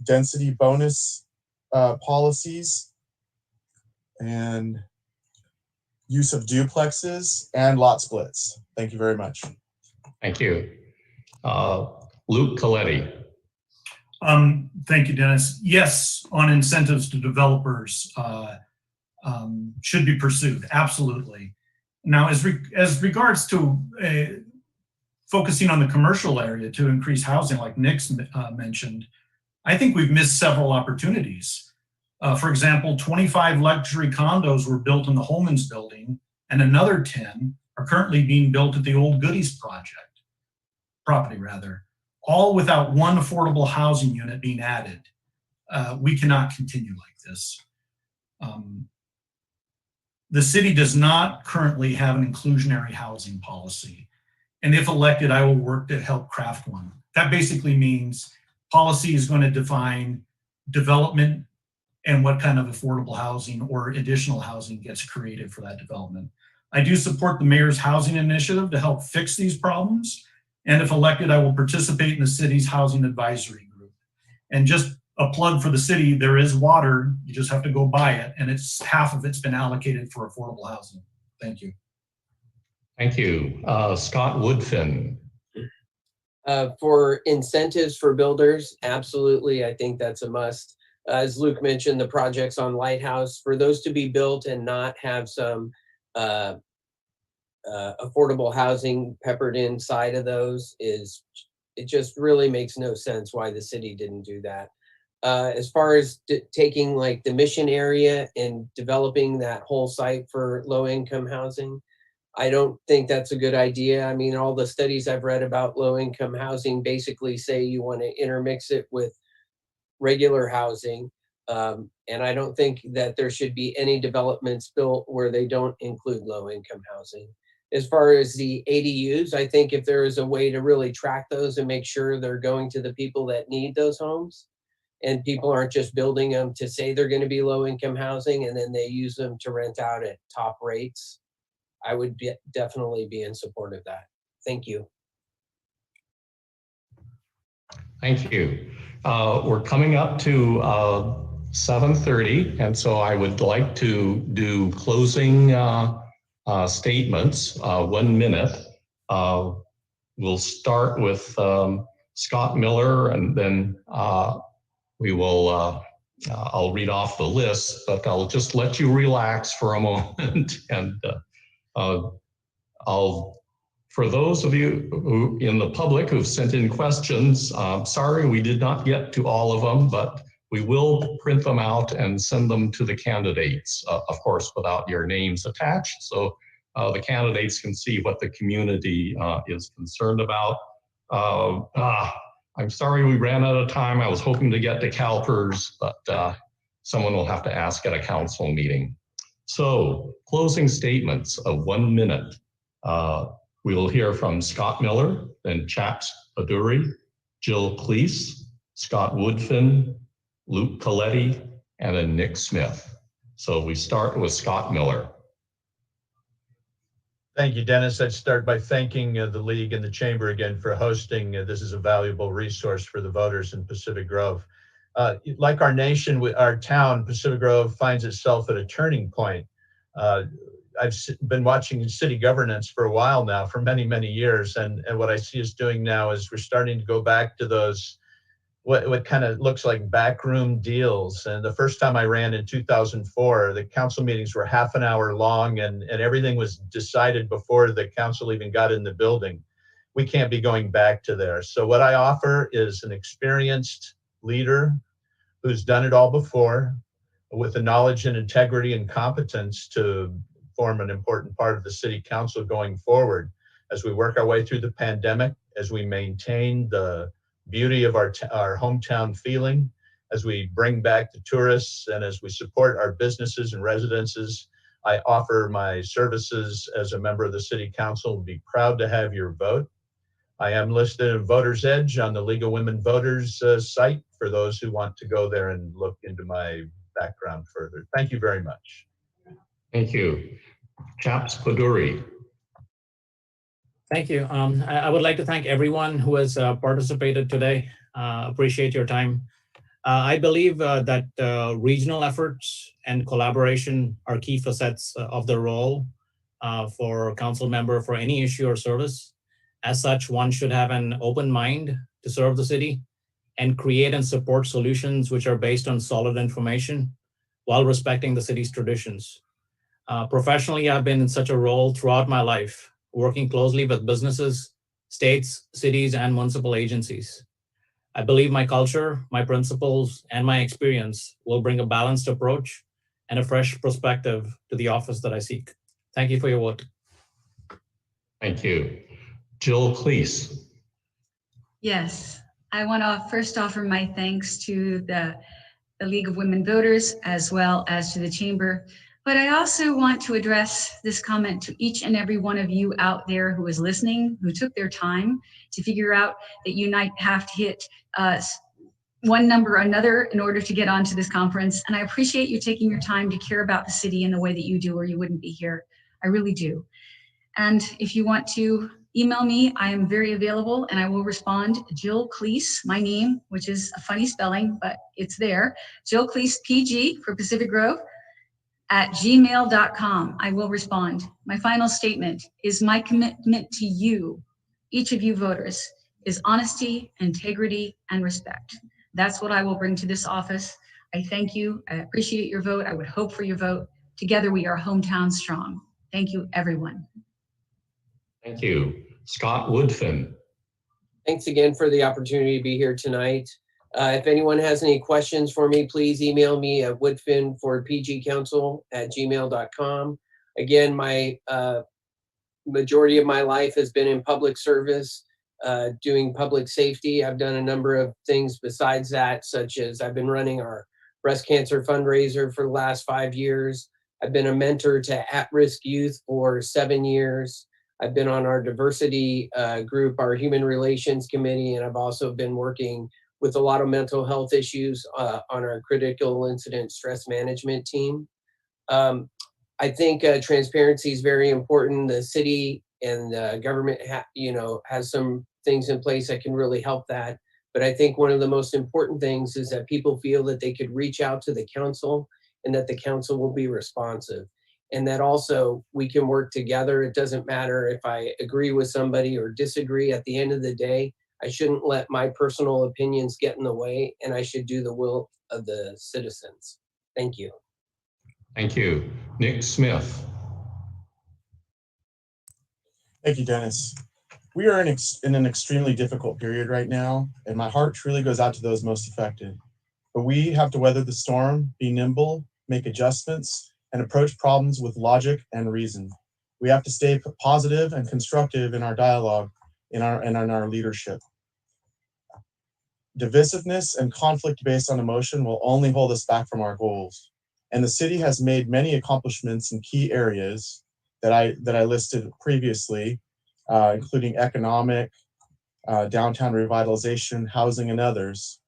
density bonus policies, and use of duplexes and lot splits. Thank you very much. Thank you. Luke Coletti. Thank you, Dennis. Yes, on incentives to developers should be pursued, absolutely. Now, as regards to focusing on the commercial area to increase housing, like Nick's mentioned, I think we've missed several opportunities. For example, 25 luxury condos were built in the Holman's building, and another 10 are currently being built at the Old Goodies property, all without one affordable housing unit being added. We cannot continue like this. The city does not currently have an inclusionary housing policy. And if elected, I will work to help craft one. That basically means policy is going to define development and what kind of affordable housing or additional housing gets created for that development. I do support the mayor's housing initiative to help fix these problems. And if elected, I will participate in the city's housing advisory group. And just a plug for the city, there is water, you just have to go buy it, and half of it's been allocated for affordable housing. Thank you. Thank you. Scott Woodfin. For incentives for builders, absolutely, I think that's a must. As Luke mentioned, the projects on Lighthouse, for those to be built and not have some affordable housing peppered inside of those, it just really makes no sense why the city didn't do that. As far as taking like the Mission area and developing that whole site for low-income housing, I don't think that's a good idea. I mean, all the studies I've read about low-income housing basically say you want to intermix it with regular housing. And I don't think that there should be any developments built where they don't include low-income housing. As far as the ADUs, I think if there is a way to really track those and make sure they're going to the people that need those homes, and people aren't just building them to say they're going to be low-income housing and then they use them to rent out at top rates, I would definitely be in support of that. Thank you. Thank you. We're coming up to 7:30, and so I would like to do closing statements, 1 minute. We'll start with Scott Miller, and then we will I'll read off the list, but I'll just let you relax for a moment. And for those of you who in the public who've sent in questions, sorry we did not get to all of them, but we will print them out and send them to the candidates, of course, without your names attached. So the candidates can see what the community is concerned about. I'm sorry we ran out of time. I was hoping to get to CalPERS, but someone will have to ask at a council meeting. So closing statements of 1 minute. We will hear from Scott Miller, then Chaps Poduri, Jill Kleiss, Scott Woodfin, Luke Coletti, and then Nick Smith. So we start with Scott Miller. Thank you, Dennis. I'd start by thanking the League and the Chamber again for hosting. This is a valuable resource for the voters in Pacific Grove. Like our nation, our town, Pacific Grove, finds itself at a turning point. I've been watching city governance for a while now, for many, many years. And what I see us doing now is we're starting to go back to those, what kind of looks like backroom deals. And the first time I ran in 2004, the council meetings were half an hour long and everything was decided before the council even got in the building. We can't be going back to there. So what I offer is an experienced leader who's done it all before, with the knowledge and integrity and competence to form an important part of the city council going forward as we work our way through the pandemic, as we maintain the beauty of our hometown feeling, as we bring back the tourists, and as we support our businesses and residences. I offer my services as a member of the city council. We'll be proud to have your vote. I am listed in Voter's Edge on the League of Women Voters site for those who want to go there and look into my background further. Thank you very much. Thank you. Chaps Poduri. Thank you. I would like to thank everyone who has participated today. Appreciate your time. I believe that regional efforts and collaboration are key facets of the role for a council member for any issue or service. As such, one should have an open mind to serve the city and create and support solutions which are based on solid information while respecting the city's traditions. Professionally, I've been in such a role throughout my life, working closely with businesses, states, cities, and municipal agencies. I believe my culture, my principles, and my experience will bring a balanced approach and a fresh perspective to the office that I seek. Thank you for your vote. Thank you. Jill Kleiss. Yes, I want to first offer my thanks to the League of Women Voters as well as to the Chamber. But I also want to address this comment to each and every one of you out there who is listening, who took their time to figure out that you might have to hit one number or another in order to get onto this conference. And I appreciate you taking your time to care about the city in the way that you do, or you wouldn't be here. I really do. And if you want to email me, I am very available and I will respond. Jill Kleiss, my name, which is a funny spelling, but it's there. Jill Kleiss, PG for Pacific Grove, @gmail.com. I will respond. My final statement is my commitment to you, each of you voters, is honesty, integrity, and respect. That's what I will bring to this office. I thank you. I appreciate your vote. I would hope for your vote. Together we are hometown strong. Thank you, everyone. Thank you. Scott Woodfin. Thanks again for the opportunity to be here tonight. If anyone has any questions for me, please email me at woodfinforpgcouncil@gmail.com. Again, my majority of my life has been in public service, doing public safety. I've done a number of things besides that, such as I've been running our breast cancer fundraiser for the last 5 years. I've been a mentor to at-risk youth for 7 years. I've been on our diversity group, our human relations committee, and I've also been working with a lot of mental health issues on our critical incident stress management team. I think transparency is very important. The city and the government has some things in place that can really help that. But I think one of the most important things is that people feel that they could reach out to the council and that the council will be responsive. And that also we can work together. It doesn't matter if I agree with somebody or disagree. At the end of the day, I shouldn't let my personal opinions get in the way, and I should do the will of the citizens. Thank you. Thank you. Nick Smith. Thank you, Dennis. We are in an extremely difficult period right now, and my heart truly goes out to those most affected. But we have to weather the storm, be nimble, make adjustments, and approach problems with logic and reason. We have to stay positive and constructive in our dialogue, in our leadership. Divisiveness and conflict based on emotion will only hold us back from our goals. And the city has made many accomplishments in key areas that I listed previously, including economic, downtown revitalization, housing, and others.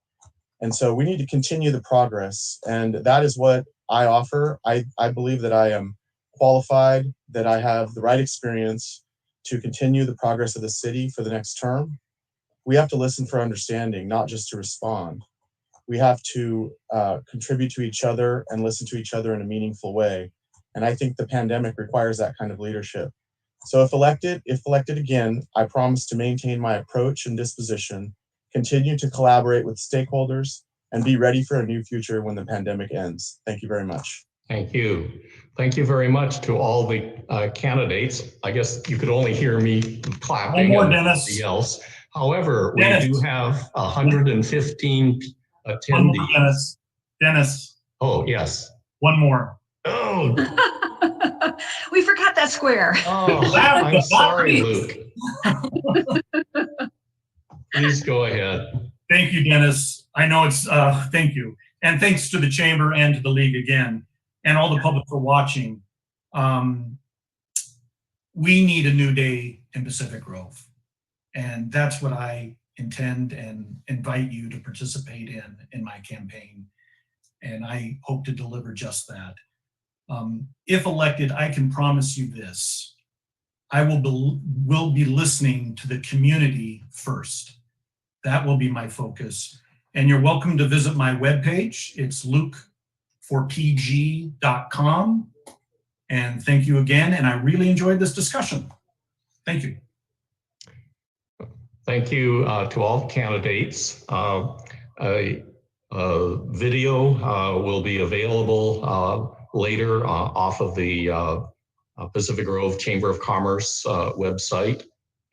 And so we need to continue the progress. And that is what I offer. I believe that I am qualified, that I have the right experience to continue the progress of the city for the next term. We have to listen for understanding, not just to respond. We have to contribute to each other and listen to each other in a meaningful way. And I think the pandemic requires that kind of leadership. So if elected again, I promise to maintain my approach and disposition, continue to collaborate with stakeholders, and be ready for a new future when the pandemic ends. Thank you very much. Thank you. Thank you very much to all the candidates. I guess you could only hear me clapping. One more, and Dennis. nobody else. However, Dennis. we do have 115 attendees. One more, Dennis. Dennis, Oh, yes. one more. Oh, We forgot that square. oh, Last I'm but not sorry, least. Luke. Please go ahead. Thank you, Dennis. I know it's, thank you. And thanks to the chamber and to the league again, and all the public for watching. We need a new day in Pacific Grove. And that's what I intend and invite you to participate in my campaign. And I hope to deliver just that. If elected, I can promise you this. I will be listening to the community first. That will be my focus. And you're welcome to visit my webpage. It's lukeforpg.com. And thank you again. And I really enjoyed this discussion. Thank you. Thank you to all candidates. A video will be available later off of the Pacific Grove Chamber of Commerce website.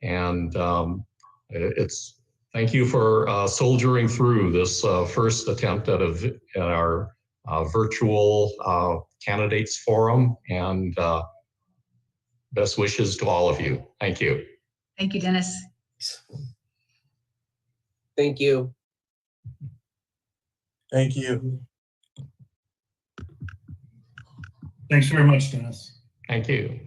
And thank you for soldiering through this first attempt at our virtual candidates forum, and best wishes to all of you. Thank you. Thank you, Dennis. Thank you. Thank you. Thanks very much, Dennis. Thank you.